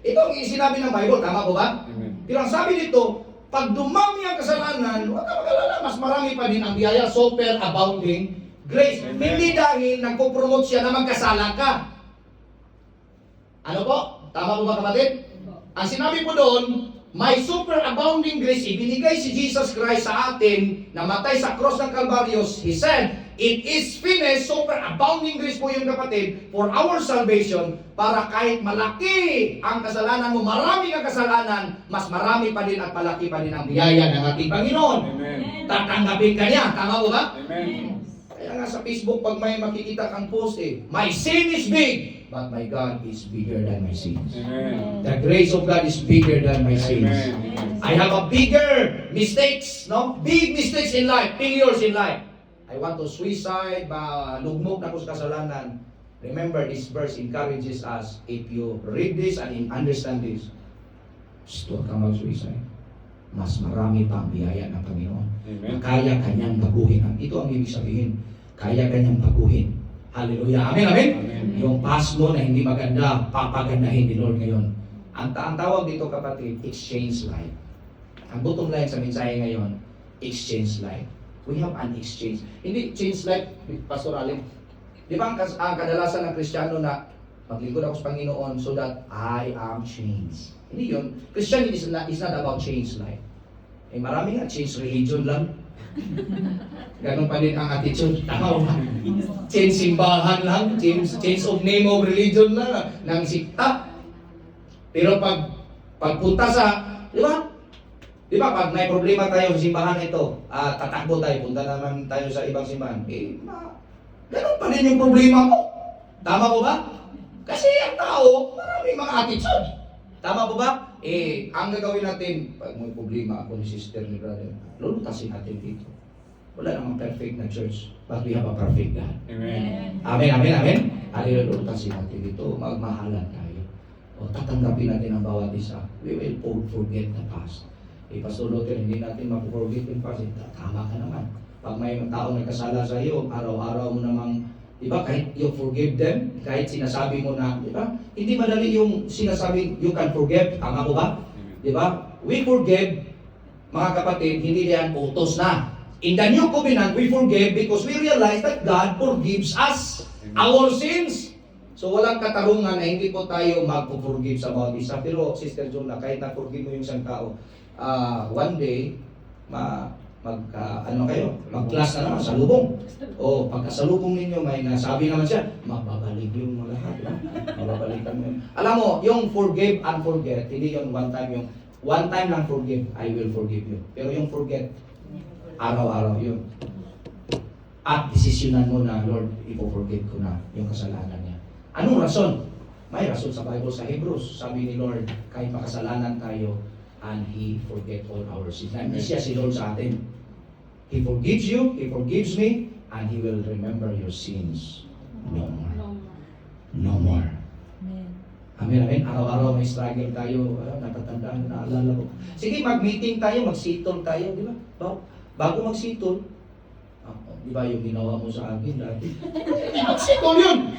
Ito ang sinabi ng Bible, tama po ba? Pero ang sabi dito, pag dumami ang kasalanan, huwag ka mag-alala, mas marami pa din ang biyaya, super abounding grace. Amen. Hindi dahil nagpo-promote siya na magkasala ka. Ano po? Tama po ba kapatid? Ang sinabi po doon, may superabounding grace. Ibinigay si Jesus Christ sa atin, namatay sa cross ng Calvarios. He said, it is finished. Superabounding grace po yung kapatid for our salvation, para kahit malaki ang kasalanan mo, marami ang kasalanan, mas marami pa din at malaki pa din ang biyaya ng ating Panginoon. Amen. Tatanggapin ka niya. Tama po ba? Amen. Kaya nga sa Facebook, pag may makikita kang post my sin is big, but my God is bigger than my sins. Amen. The grace of God is bigger than my sins. Amen. I have a bigger mistakes, no? Big mistakes in life, failures in life. I want to suicide, lugmok na ko sa kasalanan. Remember, this verse encourages us, if you read this and understand this, huwag kang mag-suicide. Mas marami pa ang biyaya ng Panginoon. Amen. Kaya kanyang baguhin. Ito ang ibig sabihin. Kaya kanyang baguhin. Hallelujah. Amen, amen. Amen. Yung past mo na hindi maganda, papagandahin ni Lord ngayon. Ang tawag dito, kapatid, exchange life. Ang bottom line sa mensahe ngayon, exchange life. We have an exchange. Hindi change life, Pastor Allen. Di ba ang kadalasan ng Kristiyano na maglingkod ako sa Panginoon so that I am changed. Hindi yun. Christianity is not about change life. Eh marami nga change religion lang. Ganon pa din ang attitude. Tama ba? Change simbahan lang. Change of name of religion lang. Nang sikta. Pero pagpunta sa, di ba? Di ba, pag may problema tayo sa simbahan ito, tatakbo tayo, punta naman tayo sa ibang simbahan, ganon pa din yung problema mo. Tama po ba? Kasi ang tao, maraming mga attitude. Tama po ba? Ang gagawin natin, pag may problema ako ni sister ni brother, lulutasin natin dito. Wala namang perfect na church, but we have a perfect God. Amen. Amen, amen, amen. Hallelujah, lulutasin natin dito, magmahalan tayo. O tatanggapin natin ang bawat isa. We will forget the past. Pastor Luther, hindi natin mapuforget yung past. Tama ka naman. Pag may tao nagkasala sa iyo, araw-araw mo namang, di ba, kahit you forgive them, kahit sinasabi mo na, di ba, hindi madali yung sinasabi, you can forgive. Tama po ba? Di ba? We forgive, mga kapatid, hindi yan utos na. In the New Covenant, we forgive because we realize that God forgives us our sins. So walang katarungan na hindi po tayo magpo-forgive sa bawat isa. Pero Sister Jonah, kahit na-forgive mo yung isang tao, one day, mag-class na naman sa lubong. O pagkasalubong ninyo, may nasabi naman siya, mababalik yung mga lahat. Mababalikan mo yun. Alam mo, yung forgive and forget, hindi yung one time lang forgive, I will forgive you. Pero yung forget, araw-araw yun. At desisyonan mo na, Lord, ipo-forgive ko na yung kasalanan niya. Anong rason? May rason sa Bible sa Hebrews. Sabi ni Lord, kahit makasalanan tayo, and He forget all our sins. Hindi siya si Lord sa atin. He forgives you, He forgives me, and He will remember your sins no more. No more. Amen, amen. Araw-araw may struggle tayo. Natatandaan, naalala ko. Sige, mag-meeting tayo, mag-sitol tayo, di ba? Bago mag-sitol, di ba yung ginawa mo sa akin dati? Mag-sitol yun!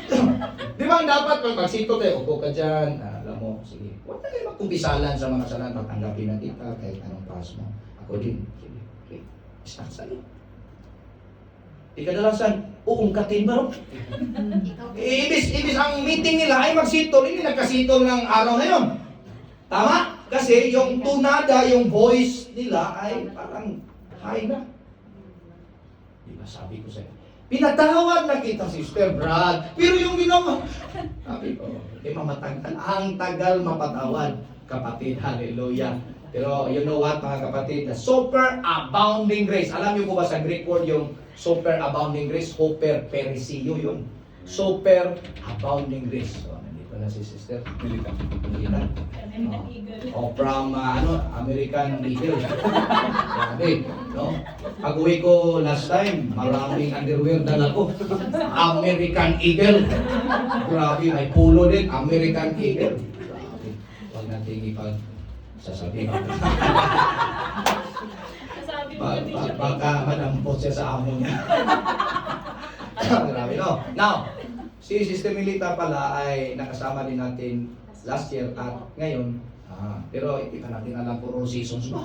Di ba dapat pag mag-sitol tayo, upo ka dyan, alam mo, sige. Huwag na kayo magkumpisalan sa mga kasalanan, tatanggapin na kita kahit anong pass mo. Ako din, sige, okay, start sa'yo. Di kadalasan, uungkatin ba, no? Ibis ang meeting nila ay mag-sitol, hindi nagkasitol ng araw na yun. Tama? Kasi yung tunada, yung voice nila ay parang high na. Di ba sabi ko sa'yo, pinatawad na kita, Sister Brad, pero yung ginawa, sabi ko, mamatagal, ang tagal mapatawad, kapatid, hallelujah. Pero you know what, mga kapatid, the super abounding grace. Alam niyo po ba sa Greek word yung super abounding grace? Super perisio yun. Super abounding grace. So, nandito na si Sister. Militan. Militan. From American Eagle. Grabe, no? Pag-uwi ko last time, maraming underwear dala ko. American Eagle. Grabe, may pulo din. American Eagle. Grabe. Huwag natin sasabihin ako. Baka madampot siya sa amo niya. Grabe, no? Now, si Sister Milita pala ay nakasama din natin last year at ngayon. Pero hindi pa natin alam kung seasons ba.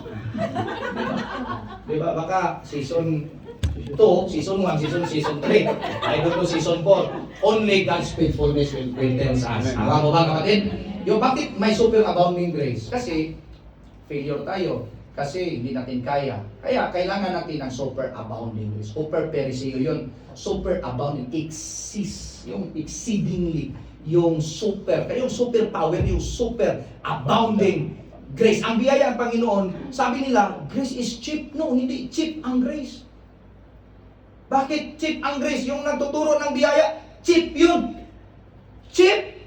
Diba? Baka season 2, season 1, season 3. I don't know season 4. Only God's faithfulness will tell us. Alam mo ba, kapatid? Yung bakit may superabounding grace? Kasi failure tayo. Kasi hindi natin kaya. Kaya kailangan natin ng superabounding grace. Super periseo yun. Superabounding. Exist. Yung exceedingly. Yung super. Kaya yung super power, yung super abounding grace. Ang biyaya ng Panginoon, sabi nila, grace is cheap. No, hindi cheap ang grace. Bakit cheap ang grace? Yung nagtuturo ng biyaya, cheap yun. Cheap.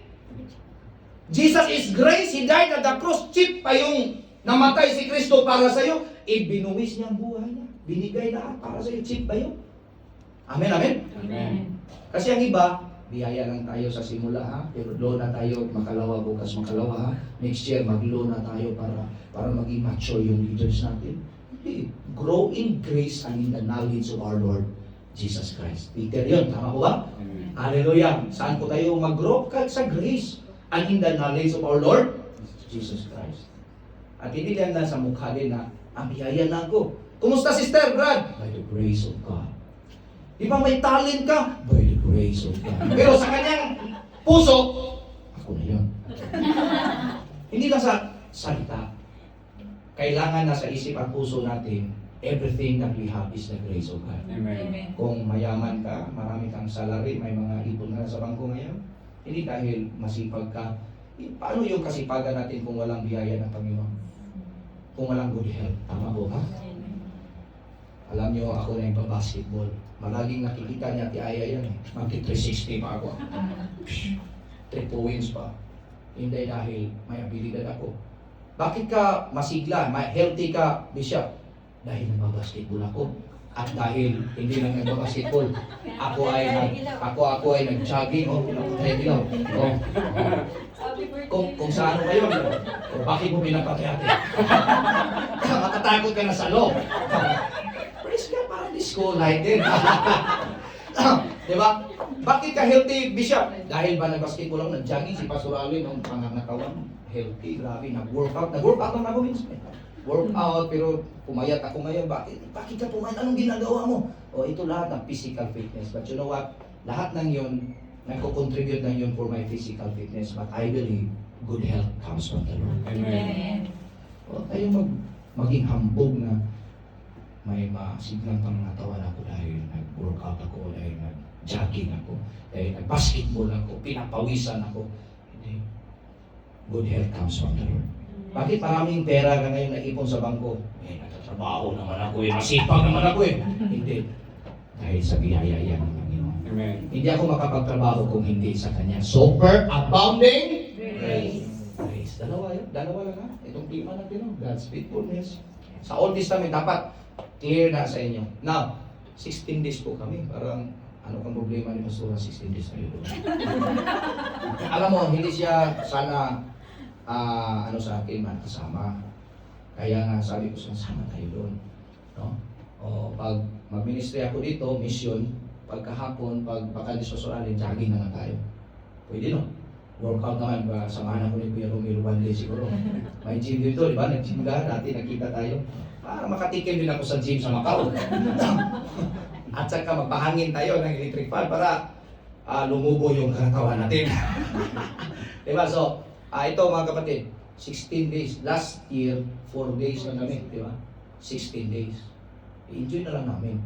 Jesus is grace. He died at the cross. Cheap pa yung namatay si Kristo para sa iyo. Ibinuwis niya ang buhay niya. Binigay lahat para sa iyo. Cheap ba yun? Amen, amen? Amen. Kasi ang iba, biyaya lang tayo sa simula ha. Pero loan na tayo, makalawa bukas makalawa ha. Next year, mag-loan na tayo para maging mature yung leaders natin. Hindi. Grow in grace and in the knowledge of our Lord Jesus Christ. Peter yun, tama po ba? Amen. Hallelujah. Saan po tayo mag-grow? Sa grace and in the knowledge of our Lord Jesus Christ. At hindi lang na sa mukha din na, ang biyaya na ako. Kumusta Sister Brad? By the grace of God. Di ba may talent ka? By the grace of God. Pero sa kanyang puso, ako na yun. Hindi lang sa salita. Kailangan na sa isip at puso natin, everything that we have is the grace of God. Amen. Kung mayaman ka, marami kang salary, may mga ipon ka na sa bangko ngayon, hindi dahil masipag ka. Paano yung kasipagan natin kung walang biyaya ng Panginoon? Kung walang good health. Tama po ba? Alam nyo, ako na yung basketball. Maraming nakikita niya, ti Aya yan eh. Magki-360 pa ako. 3 points pa. Hindi dahil may abilidad ako. Bakit ka masigla, healthy ka, Bishop? Dahil nagbabasketball ako. At dahil hindi lang nagbabasketball, ako ay nag-jogging, pinapatay dilaw. Kung saan kayo, bakit mo pinapatay ate? Matatakot ka na sa loob. Praise God, parang disco light din. Diba? Bakit ka healthy, Bishop? Dahil ba nag-basketball ako, nag-jogging si Pastor Alvin, ang pangangatawan, healthy, grabe, nag-workout naman ako minsan. Workout, pero pumayat ako ngayon. Bakit ka pumayat? Anong ginagawa mo? O ito lahat ng physical fitness. But you know what? Lahat ng yun, nagko-contribute ng yun for my physical fitness. But I believe good health comes from the Lord. Amen. O tayo maging hambog na may masiglang pangatawan ako dahil nag-workout ako, dahil nag-jogging ako, dahil nag-basketball ako, pinapawisan ako. Hindi. Good health comes from the Lord. Bakit maraming pera ka ngayon naipon sa bangko? Nagtatrabaho naman ako masipag naman ako Hindi. Dahil sa biyaya yan ng Panginoon. Amen. Hindi ako makapagtrabaho kung hindi sa Kanya. Super abounding Grace. grace. Dalawa yun. Dalawa lang ha. Itong tema natin, God's faithfulness. Sa Old Testament, dapat clear na sa inyo. Now, 16 days po kami. Parang, ano kang problema ni Pastor? 16 days tayo doon. Alam mo, hindi siya sana sa akin man kasama. Kaya nga sabi ko sama tayo doon. No? O pag mag-ministry ako dito, mission, pagkahapon, pag bakalis sa Soralin, jogging naman tayo. Pwede no? Workout naman, samahan ako ni Kuya Romero one day siguro. May gym dito, di ba? Nag-gym ka, dati nakita tayo. Para makatikim din ako sa gym sa Macau. At saka magpahangin tayo ng electric fan para lumubo yung katawan natin. Diba? So, ito mga kapatid, 16 days. Last year, 4 days lang namin, di ba? 16 days. I-enjoy na lang namin.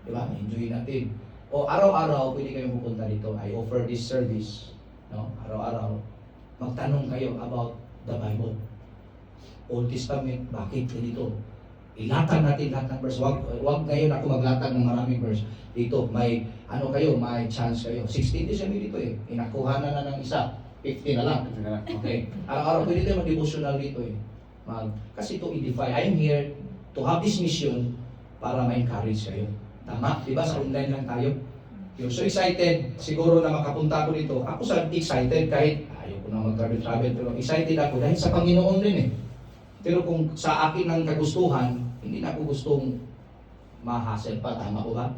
Di ba? Enjoy natin. O araw-araw, pwede kayong pupunta dito. I offer this service. No? Araw-araw. Magtanong kayo about the Bible. Old Testament, bakit ganito? Ilatag natin lahat ng verse. Wag ngayon ako maglatag ng maraming verse. Dito, may may chance kayo. 16 days kami dito Inakuha na ng isa. 50 na lang. Okay. Araw-araw pwede tayo mag-devotional dito kasi to edify. I'm here to have this mission para ma-encourage kayo. Tama? Diba? Sa online lang tayo. You're so excited. Siguro na makapunta ako dito. Ako excited kahit ayaw ko na mag-travel pero excited ako dahil sa Panginoon din Pero kung sa akin ang kagustuhan, hindi na ako gustong ma-hassle pa. Tama ko ba?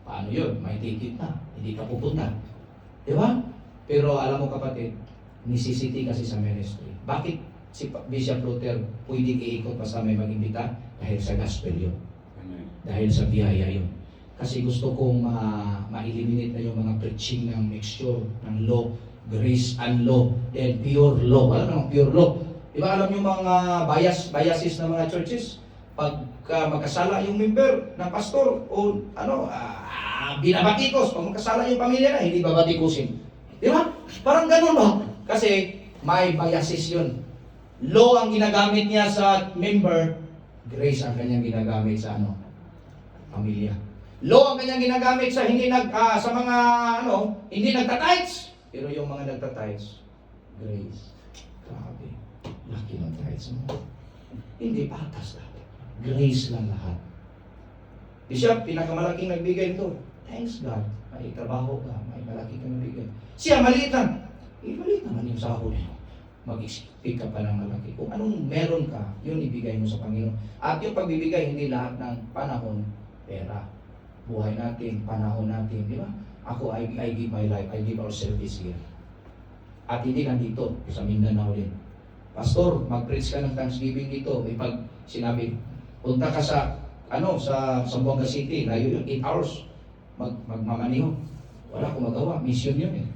Paano yun? May ticket na. Hindi ka pupunta. Diba? Pero alam mo kapatid, necessity kasi sa ministry. Bakit si Bishop Luther pwede iikot pa sa may mag-imbita? Dahil sa gospel yun. Amen. Dahil sa biyaya yun. Kasi gusto kong ma-eliminate na yung mga preaching ng mixture, ng law, grace and law, then pure law. Wala namang pure law. Di ba alam yung mga biases ng mga churches? Pagka magkasala yung member ng pastor o binabatikos, pag magkasala yung pamilya na, hindi babatikusin. Di ba? Parang ganun ba? Kasi may biases yun. Law ang ginagamit niya sa member, grace ang kanyang ginagamit sa pamilya. Law ang kanyang ginagamit sa sa mga hindi nagtatights. Pero yung mga nagtatights, grace. Grabe. Laki ng tithes mo. Hindi patas lahat. Grace lang lahat. Bishop, pinakamalaking nagbigay nito. Thanks God. May trabaho ka, may malaki kang nabigay. Siya, maliit lang. Maliit naman yung sahod mo. Mag-expect ka pa ng malaki. Kung anong meron ka, yun ibigay mo sa Panginoon. At yung pagbibigay, hindi lahat ng panahon, pera. Buhay natin, panahon natin, di ba? Ako, I give my life, I give our service here. At hindi lang dito, sa Mindanao din. Pastor, mag-preach ka ng Thanksgiving dito. Pag sinabi, punta ka sa Zamboanga City, layo yun, 8 hours. Magmamaniho. Wala akong magawa, mission yun eh.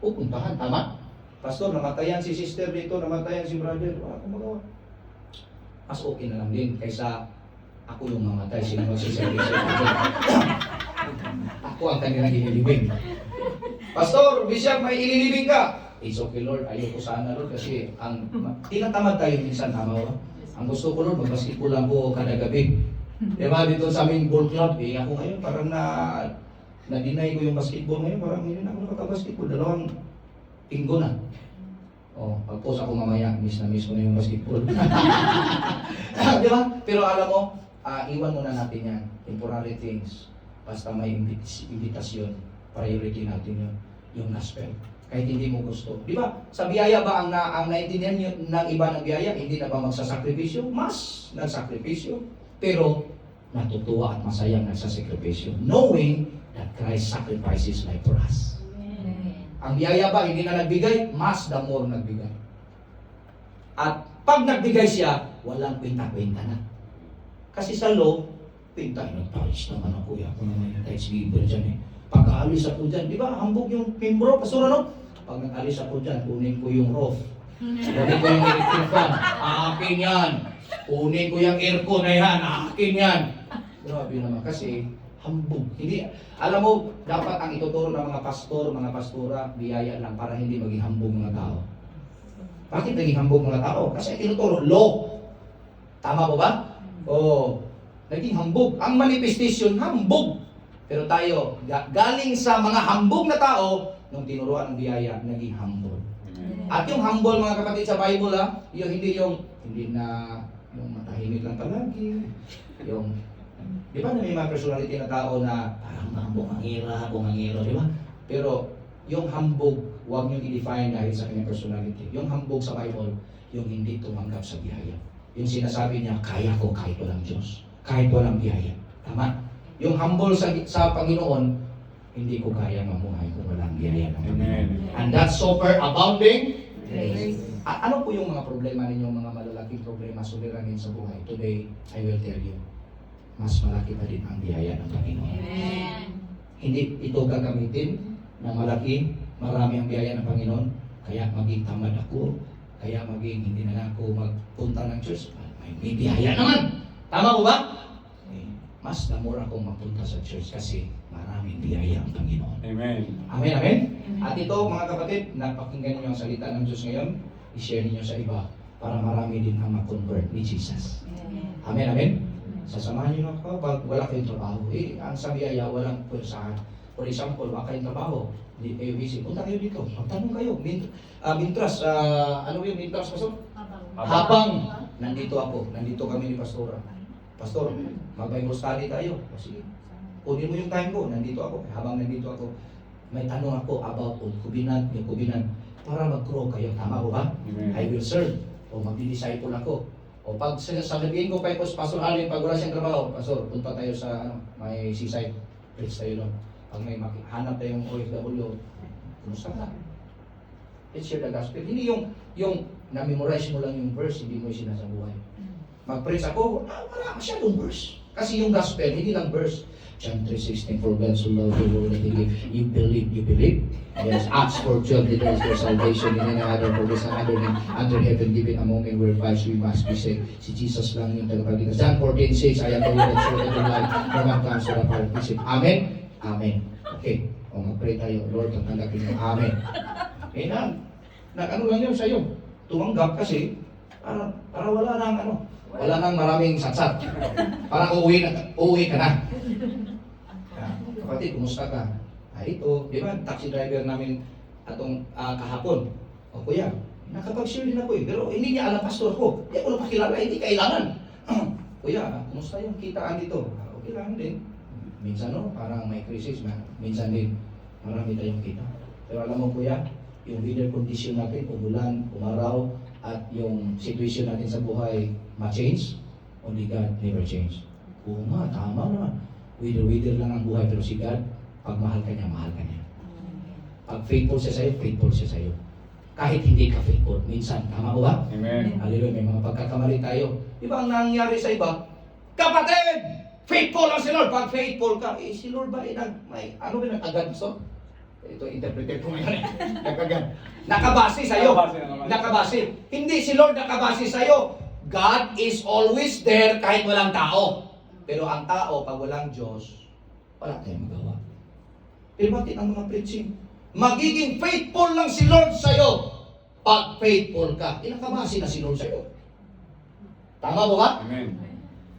Pupuntahan, tama? Pastor, namatayan si sister dito, namatayan si brother, wala akong magawa. Mas okay na lang din kaysa ako yung mamatay, sino magsiservisyo. Ako ang kanilang ililibing. Pastor, Bishop, may ililibing ka. It's okay, Lord. Ayoko sana, Lord, kasi tinatamad tayo minsan, tama ba? Ang gusto ko, Lord, mag-basketball lang po kada gabi. Diba, dito sa aming ball club, ako ngayon, parang na-deny ko yung basketball ngayon, parang hindi na ako nakaka-basketball. 2 linggo na. Pag-post ako mamaya, miss na yung basketball. Diba? Pero alam mo, iwan muna natin yan. Temporary things. Basta may invitasyon, priority natin yun. Yung gospel. Kahit hindi mo gusto. Di ba? Sa biyaya ba ang naintindihan ng iba ng biyaya, hindi na ba magsasakripisyo? Mas nagsakripisyo. Pero natutuwa at masayang nagsasakripisyo. Knowing that Christ sacrifices life for us. Ang biyaya ba, hindi na nagbigay, mas the more nagbigay. At pag nagbigay siya, walang kwenta-kwenta na. Kasi sa law, kwenta, nagpalis naman ako, ako naman yung tax giver dyan eh. Pagkaalis ako dyan, di ba, hambog yung membro, pastor Pag nag-alis ako dyan, kunin ko yung roof. Kunin ko yung electric fan, akin yan. Kunin ko yung aircon na yan, akin yan. Grabe naman, kasi hambog. Hindi, alam mo, dapat ang ituturo ng mga pastor, mga pastora, biyaya lang para hindi maging hambog mga tao. Bakit naging hambog mga tao? Kasi tinuturo, law. Tama po ba? Naging hambog. Ang manifestation, hambog. Pero tayo, galing sa mga hambog na tao, nung tinuruan ng biyaya, naging humble. At yung humble, mga kapatid sa Bible, yung hindi na yung matahimik lang palagi. Yung, di ba na may mga personality na tao na parang bungangiro, di ba? Pero yung hambog, huwag nyo i-define dahil sa kanyang personality. Yung hambog sa Bible, yung hindi tumanggap sa biyaya. Yung sinasabi niya, kaya ko kahit walang Diyos. Kahit walang biyaya. Tama? Yung humble sa Panginoon, hindi ko kaya mamuhay kung walang biyaya ng Panginoon. And that's super abounding grace. Ano po yung mga problema ninyo, mga malalaking problema, suliranin sa buhay? Today, I will tell you, mas malaki pa din ang biyaya ng Panginoon. Amen. Hindi ito gagamitin na malaki, marami ang biyaya ng Panginoon, kaya maging tamad ako, kaya maging hindi na lang ako magpunta ng church. May biyaya naman. Tama po ba? Mas namor akong mapunta sa church kasi maraming biyaya ang Panginoon. Amen. Amen, amen? At ito, mga kapatid, napakinggan niyo ang salita ng Diyos ngayon, i-share niyo sa iba para marami din ang ma-convert ni Jesus. Amen, amen? Sasamahan niyo na ako pag wala kayong trabaho. Ang sa biyaya, walang pwersahan. For example, wala kayong trabaho, hindi kayo busy, punta kayo dito, magtanong kayo. Mintras, ano yung mintras, Pastor? Habang nandito kami ni Pastora. Pastor, mag-Bible study tayo. Sige, kunin mo yung time ko, nandito ako. Habang nandito ako, may tanong ako about yung kubinan, para mag-grow kayo. Tama ko ba? Amen. I will serve. O magdi-disciple ako. O pag sasabihin ko kay Pastor Alvin, pag wala siyang trabaho, Pastor, punta tayo sa may seaside. Preach tayo doon. Pag may hanap tayong OFW, kumusta ka? Let's share the gospel. Hindi yung na-memorize mo lang yung verse, hindi mo yung sinasabuhay. Mag-preach ako, wala masyadong verse. Kasi yung gospel, hindi lang verse. John 3:16, for God so loved the world that He gave. You believe? Yes, Acts 4:12, there is no salvation in any other, for there's another name under heaven given among men whereby we must be saved. Si Jesus lang yung tagapagligtas. John 14:6, I am the way that truth and the life. No man comes to the Father except. Amen? Amen. Okay. O mag-pray tayo. Lord, tatanggapin mo. Amen. Eh ano lang yun sa'yo. Tumanggap kasi, para wala nang wala nang maraming satsat. Para uuwi ka na. Kapatid, kumusta ka? Ito, di ba, taxi driver namin atong kahapon. O kuya, nakapag-share din ako pero hindi niya alam pastor ko. Hindi ako napakilala, hindi kailangan. Kuya, kumusta yung kitaan dito? Okay lang din. Minsan parang may crisis na. Minsan din, marami tayong kita. Pero alam mo kuya, yung weather condition natin, umulan, umaraw, at yung situation natin sa buhay ma-change, only God never change. Oo nga, tama naman. Wither lang ang buhay, pero si God, pag mahal ka niya, mahal ka niya. Pag faithful siya sa'yo, faithful siya sa'yo. Kahit hindi ka faithful, minsan, tama ko ba? Amen. Hallelujah, may mga pagkakamali tayo. Di ba ang nangyari sa iba? Kapatid! Faithful lang si Lord. Pag faithful ka, si Lord ba, ano ba nag-agad gusto? Ito, interpreted ko ngayon nag-agad. Nakabase sa'yo. Nakabase. Hindi si Lord nakabase sa'yo. God is always there kahit walang tao. Pero ang tao, pag walang Diyos, wala tayong magawa. Pero bakit ang mga preaching? Magiging faithful lang si Lord sa'yo pag faithful ka. Nakabase na si Lord sa'yo. Tama ba ba? Amen.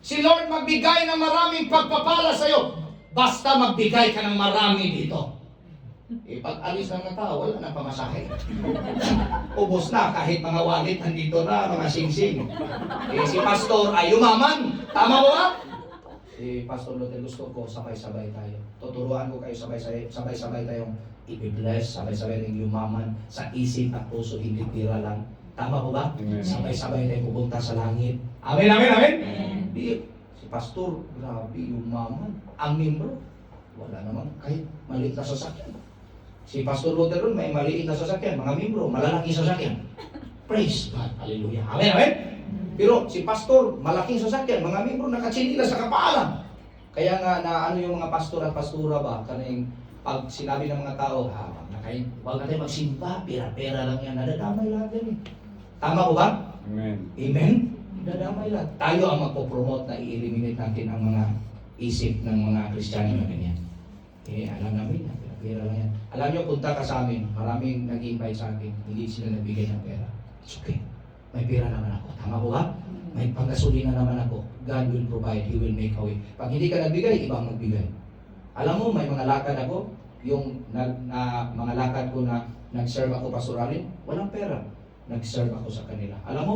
Si Lord magbigay ng maraming pagpapala sa'yo. Basta magbigay ka ng marami dito. Pag alis ng tao, wala nang pamasahe. Ubos na, kahit mga wallet nandito na, mga sing-sing. Si pastor ay yumaman. Tama ba? Pastor Luther, gusto ko sabay-sabay tayo. Tuturuan ko kayo sabay-sabay tayong i-bless, sabay-sabay tayong yumaman sa isip at puso, hindi pira lang. Tama ko ba? Amen. Sabay-sabay tayong pupunta sa langit. Amen, amen, amen? Di, si pastor, grabe, yumaman. Ang membro, wala naman, kahit maliit na sasakyan. Si Pastor Luther ron, may maliit na sasakyan, mga membro, malalaking sasakyan. Praise God, hallelujah. Amen, amen? Pero si pastor, malaking sasakyan, mga membro nakachinila sa kapalan. Kaya nga na ano yung mga pastor at pastora ba, kaning pag sinabi ng mga tao, huwag natin magsimba, pera-pera lang yan, nadadamay lahat yan eh. Tama ko ba? Amen. Amen? Nadadamay lahat. Tayo ang magpo-promote na i-eliminate natin ang mga isip ng mga Kristiyano na ganyan. Alam namin, pera lang yan. Alam nyo, punta ka sa amin, maraming nag-invite sa akin, hindi sila nagbigay ng pera. It's okay. May pera naman ako. Tama ko ba? May panggasolina naman ako. God will provide. He will make a way. Pag hindi ka nagbigay, ibang magbigay. Alam mo, may mga lakad ako, yung mga lakad ko na nag-serve ako pastoralin, walang pera. Nag-serve ako sa kanila. Alam mo,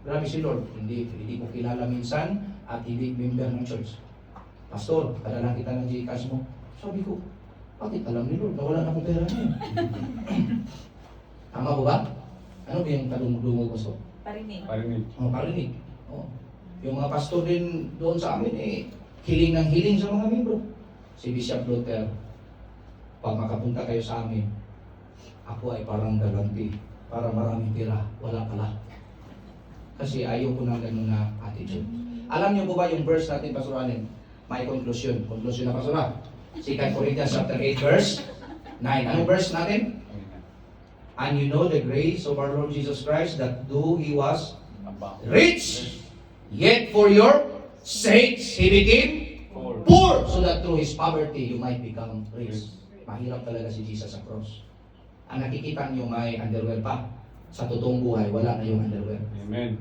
grabe si Lord. Hindi ko kilala minsan at hindi member ng church. Pastor, padala kita ng Gcash mo. Sabi ko, bakit alam ni Lord na wala na akong pera ngayon? Tama ko ba? Ano ba yung kalumog-lumog pastor? Parinig. Parinig. Parinig. Yung mga pastor din doon sa amin, hiling ng hiling sa mga membro. Si Bishop Luther, pag makapunta kayo sa amin, ako ay parang galanti, para maraming tira, wala pala. Kasi ayaw ko ng ganun na attitude. Alam niyo po ba yung verse natin, Pastor Allen? May conclusion. Conclusion na, Pastor Allen. 2 Corinthians chapter 8, verse 9. Anong verse natin? And you know the grace of our Lord Jesus Christ, that though He was rich, yet for your sakes He became poor, so that through His poverty you might become rich. Mahirap talaga si Jesus sa cross. Ang nakikita niyo may underwear pa. Sa totoong buhay, wala na yung underwear. Amen.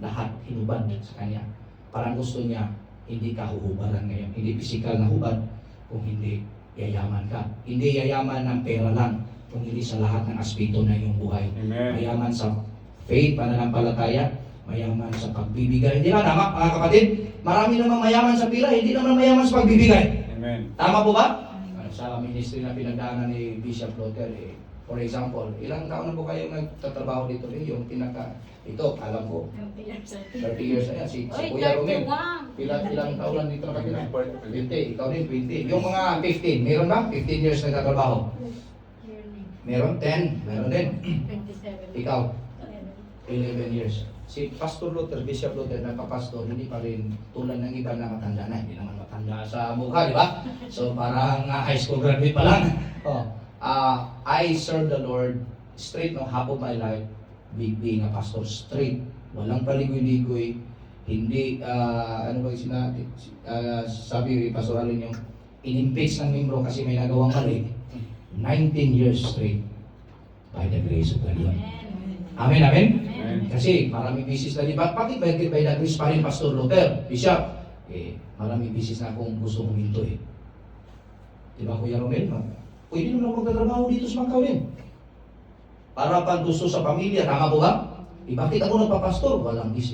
Lahat hinubad sa Kanya. Parang gusto niya, hindi ka huhubaran ngayon. Hindi physical na hubad, kung hindi yayaman ka. Hindi yayaman ng pera lang, kung hindi sa lahat ng aspeto na iyong buhay. Amen. Mayaman sa faith, pananampalataya, mayaman sa pagbibigay. Hindi ba tama, mga kapatid? Marami namang mayaman sa pira, hindi naman mayaman sa pagbibigay. Amen. Tama po ba? Sa ministry na pinagdaanan ni Bishop Luther, for example, ilang taon na po kayo nagtatrabaho dito? Yung ito, alam ko, 30 years na yan. Si Kuya Romel, ilang taon lang dito nakatira? 20, ikaw din 20. Yung mga 15, meron ba? 15 years nagtatrabaho? Meron? 10? Meron din? 27. Ikaw? 11 years. si Pastor Luther, Bishop Luther, nagpa-pastor, hindi pa rin tulad ng iba na matanda na. Hindi naman matanda sa mukha, di ba? So parang high school graduate pa lang. Oh, I serve the Lord straight no half of my life being a pastor straight. Walang paligoy-ligoy. Hindi, ano ba yung sabi ni Pastor Alin yung in-impeach ng membro kasi may nagawang mali. 19 years straight by the grace of the Lord. Amen, amen? Kasi maraming bisis na, di ba? Bakit by the grace pa rin Pastor Luther, Bishop? Maraming bisis na akong gusto huminto eh. Di ba, Kuya Romel? Pwede naman magtatrabaho dito sa Macau. Para pang gusto sa pamilya, tama po ba? Bakit ako nagpapastor? Walang is.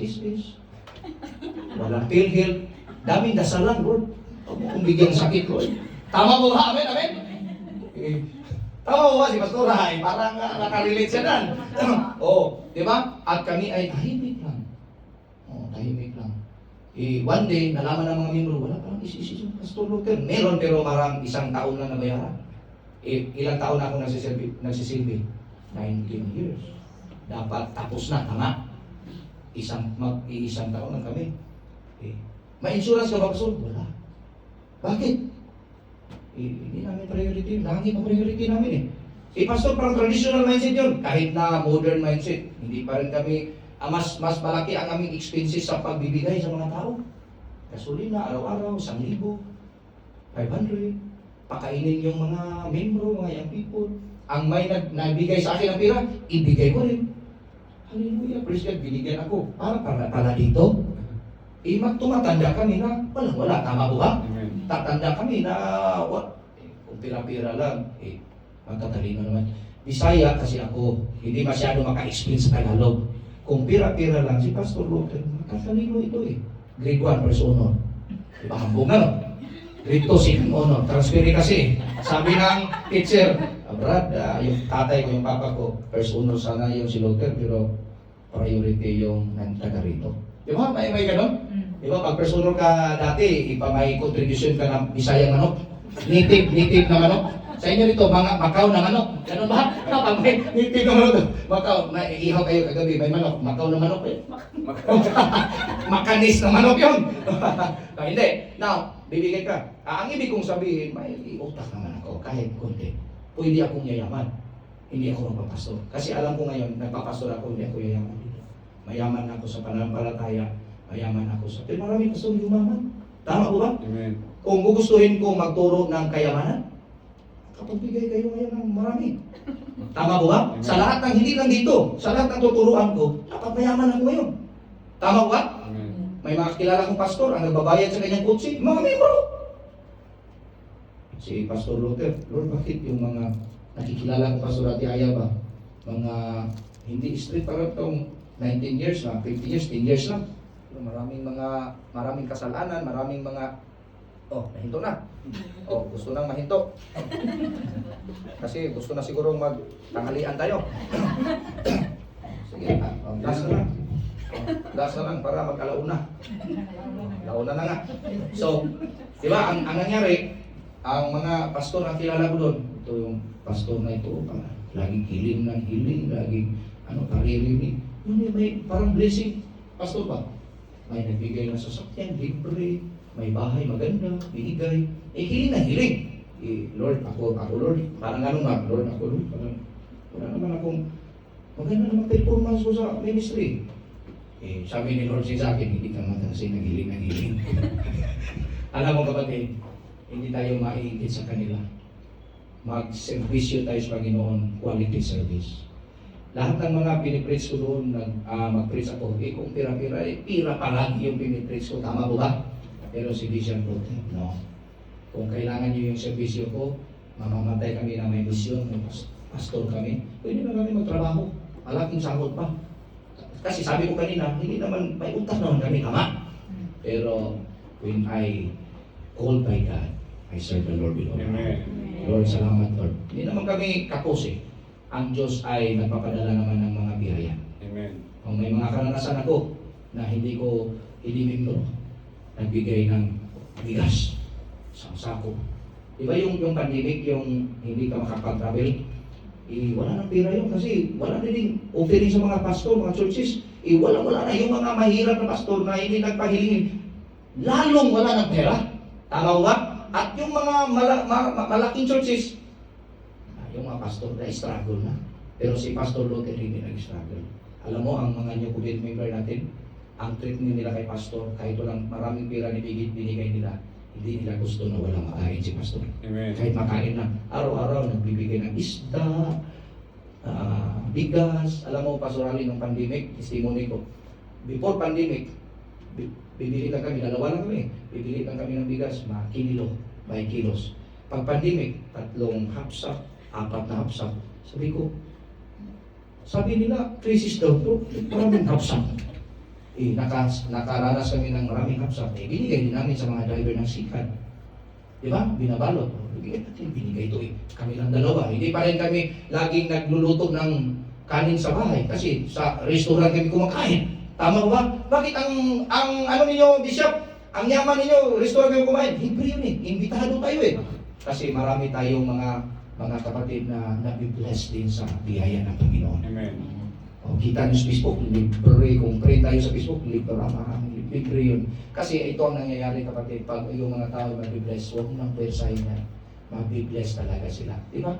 Walang PhilHealth. Daming dasalan, Lord. Huwag mo kong bigyan sakit, Lord. Tama po ba? Amen, amen? Tama po ba si Pastor? Parang nakarelate siya nan. Di ba? At kami ay tahimik lang. Tahimik lang. One day, nalaman ng mga membro, wala parang isi Pastor Luther. Meron, pero parang isang taon lang nabayaran. Ilang taon na ako nagsisilbi? 19 years. Dapat tapos na, tama? Isang taon lang kami. May insurance ka ba, Pastor? Wala. Bakit? Hindi namin priority. Langit ang priority namin Pastor, parang traditional mindset yun. Kahit na modern mindset, hindi pa rin kami, mas malaki ang aming expenses sa pagbibigay sa mga tao. Gasolina, araw-araw, 1,000, 500. Pakainin yung mga membro, mga young people. Ang may nagbigay sa akin ng pera, ibigay ko rin. Hallelujah, praise God, binigyan ako. Para dito. Tumatanda kami na, wala, tama po ba? Tatanda kami na, kung pira-pira lang, magtatalino naman. Bisaya kasi ako, hindi masyado maka-explain sa Tagalog. Kung pira-pira lang, si Pastor Luther, makatalino ito Grade 1, first honor. Diba, hambong na, no? Grade 2, second honor. Transferi kasi. Sabi ng teacher, Brad, yung tatay ko, yung papa ko, first honor sana yung si Luther, pero priority yung taga rito. Di ba? May ganon? Di ba? Pag first honor ka dati, may contribution ka ng Bisayang manok. Native na manok. Sa inyo dito, mga Macau na manok. Ganon ba? Pag may native na manok, Macau, naiihaw kayo kagabi, may manok. Macau na manok Makanis na manok yun. Hindi. Now, bibigay ka. Ang ibig kong sabihin, may utak naman ako, kahit konti. Pwede akong yayaman. Hindi ako magpapastor. Kasi alam ko ngayon, nagpapastor ako, hindi ako yayaman dito. Mayaman ako sa pananampalataya, mayaman ako sa... Pero marami pastor yumaman. Tama po ba? Amen. Kung gugustuhin ko magturo ng kayamanan, kapagbigay kayo ngayon ng marami. Tama po ba? Amen. Sa lahat ng, hindi lang dito, sa lahat ng tuturuan ko, dapat mayaman ako ngayon. Tama po ba? Amen. May mga kilala kong pastor ang nagbabayad sa kanyang kutsi, mga membro. Si Pastor Luther, Lord, bakit yung mga nakikilala kong pastor Ate Aya ba? Mga hindi straight para itong 19 years na, 15 years, 10 years lang. Maraming kasalanan, maraming mga, nahinto na. Gusto nang mahinto. Kasi gusto na sigurong magtanghalian tayo. Sige, last na lang. Last na lang para mag-alauna. Alauna na nga. So, di ba, ang nangyari, ang mga pastor ang kilala ko doon, ito yung pastor na ito, laging hiling ng hiling, laging karirinig. Yun may parang blessing. Pastor ba? May nagbigay ng sasakyan, libre, may bahay maganda, binigay. Hiling na hiling. Lord, ako Lord. Parang ganun nga, Lord, ako Lord. Parang, wala naman akong maganda naman performance ko sa ministry. Sabi ni Lord sa akin, hindi ka man kasi naghiling. Alam mo kapatid, hindi tayo maiingit sa kanila. Mag-servisyo tayo sa Panginoon, quality service. Lahat ng mga pinipreach ko doon, mag-preach ako, kung pira-pira, pira pa lang yung pinipreach ko. Tama po ba? Pero si Vision Protect, no. Kung kailangan nyo yung servisyo ko, mamamatay kami na may misyon, may pastor kami, pwede na kami magtrabaho. Malaking sahod pa. Kasi sabi ko kanina, hindi naman, may utak naman kami, tama. Pero when I called by God, I serve the Lord with all my heart. Lord, salamat Lord. Hindi naman kami kapos Ang Diyos ay nagpapadala naman ng mga biyaya. Amen. Kung may mga karanasan ako na hindi membro, nagbigay ng bigas sa sako. Diba yung pandemic, yung hindi ka makapag-travel, wala nang pera yun kasi wala na din offering sa mga pastor, mga churches. wala na yung mga mahirap na pastor na hindi nagpahilingin. Lalong wala ng pera. Tama ba? At yung mga malaking churches, yung mga pastor na struggle na. Pero si Pastor Luther hindi nag-struggle. Alam mo, ang mga New Covenant member natin, ang treatment nila kay pastor, kahit walang maraming pera ni binigay nila, hindi nila gusto na walang makain si pastor. Amen. Kahit makain na, araw-araw nagbibigay ng isda, bigas. Alam mo, pastorali ng pandemic, testimony ko. Before pandemic, bibili lang kami, dalawa lang kami. Bibili lang kami ng bigas, mga kilo, by kilos. Pag pandemic, 3 hapsak, 4 na hapsak. Sabi nila, crisis daw to, maraming hapsak. Nakaranas kami ng maraming hapsak. Binigay din namin sa mga driver ng sikat. Di ba? Binabalot. Binigay ito Kami lang dalawa. Hindi pa rin kami laging nagluluto ng kanin sa bahay. Kasi sa restaurant kami kumakain. Tama ba? Bakit ang ano ninyo, Bishop? Ang yaman ninyo, restaurant kami kumain. Libre yun Imbitado tayo Kasi marami tayong mga kapatid na nabibless din sa biyaya ng Panginoon. Amen. O, kita nyo sa Facebook, libre. Kung pray tayo sa Facebook, libre yun. Kasi ito ang nangyayari kapatid, pag yung mga tao mabibless, huwag nang persahin na mabibless talaga sila. Di ba?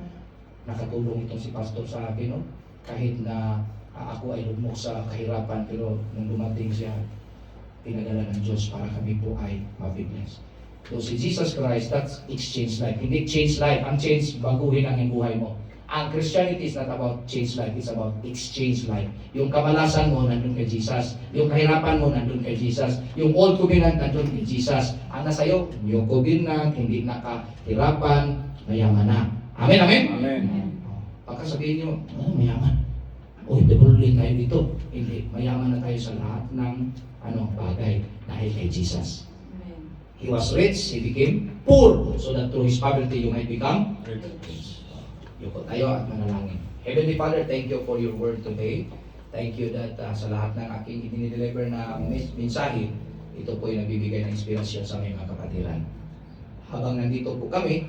Nakatulong itong si Pastor sa akin, no? Kahit na ako ay lumok sa kahirapan, pero nung dumating siya, pinadala ng Diyos para kami po ay mabibless. So si Jesus Christ, that's exchange life. Hindi change life. Ang change, baguhin ang iyong buhay mo. Ang Christianity is not about change life, it's about exchange life. Yung kamalasan mo, nandun kay Jesus. Yung kahirapan mo, nandun kay Jesus. Yung old covenant, nandun kay Jesus. Ang nasa iyo, yung covenant, hindi nakahirapan, mayaman na. Amen, amen? Amen. Baka sabihin nyo, mayaman. Debuloy tayo dito. Hindi, mayaman na tayo sa lahat ng bagay dahil kay Jesus. He was rich, he became poor, so that through his poverty you might become rich. Yuko tayo at manalangin. Heavenly Father, thank you for your word today. Thank you that sa lahat ng aking i-deliver na mensahe, ito po ay nagbibigay ng inspirasyon sa aming mga kapatiran. Habang nandito po kami,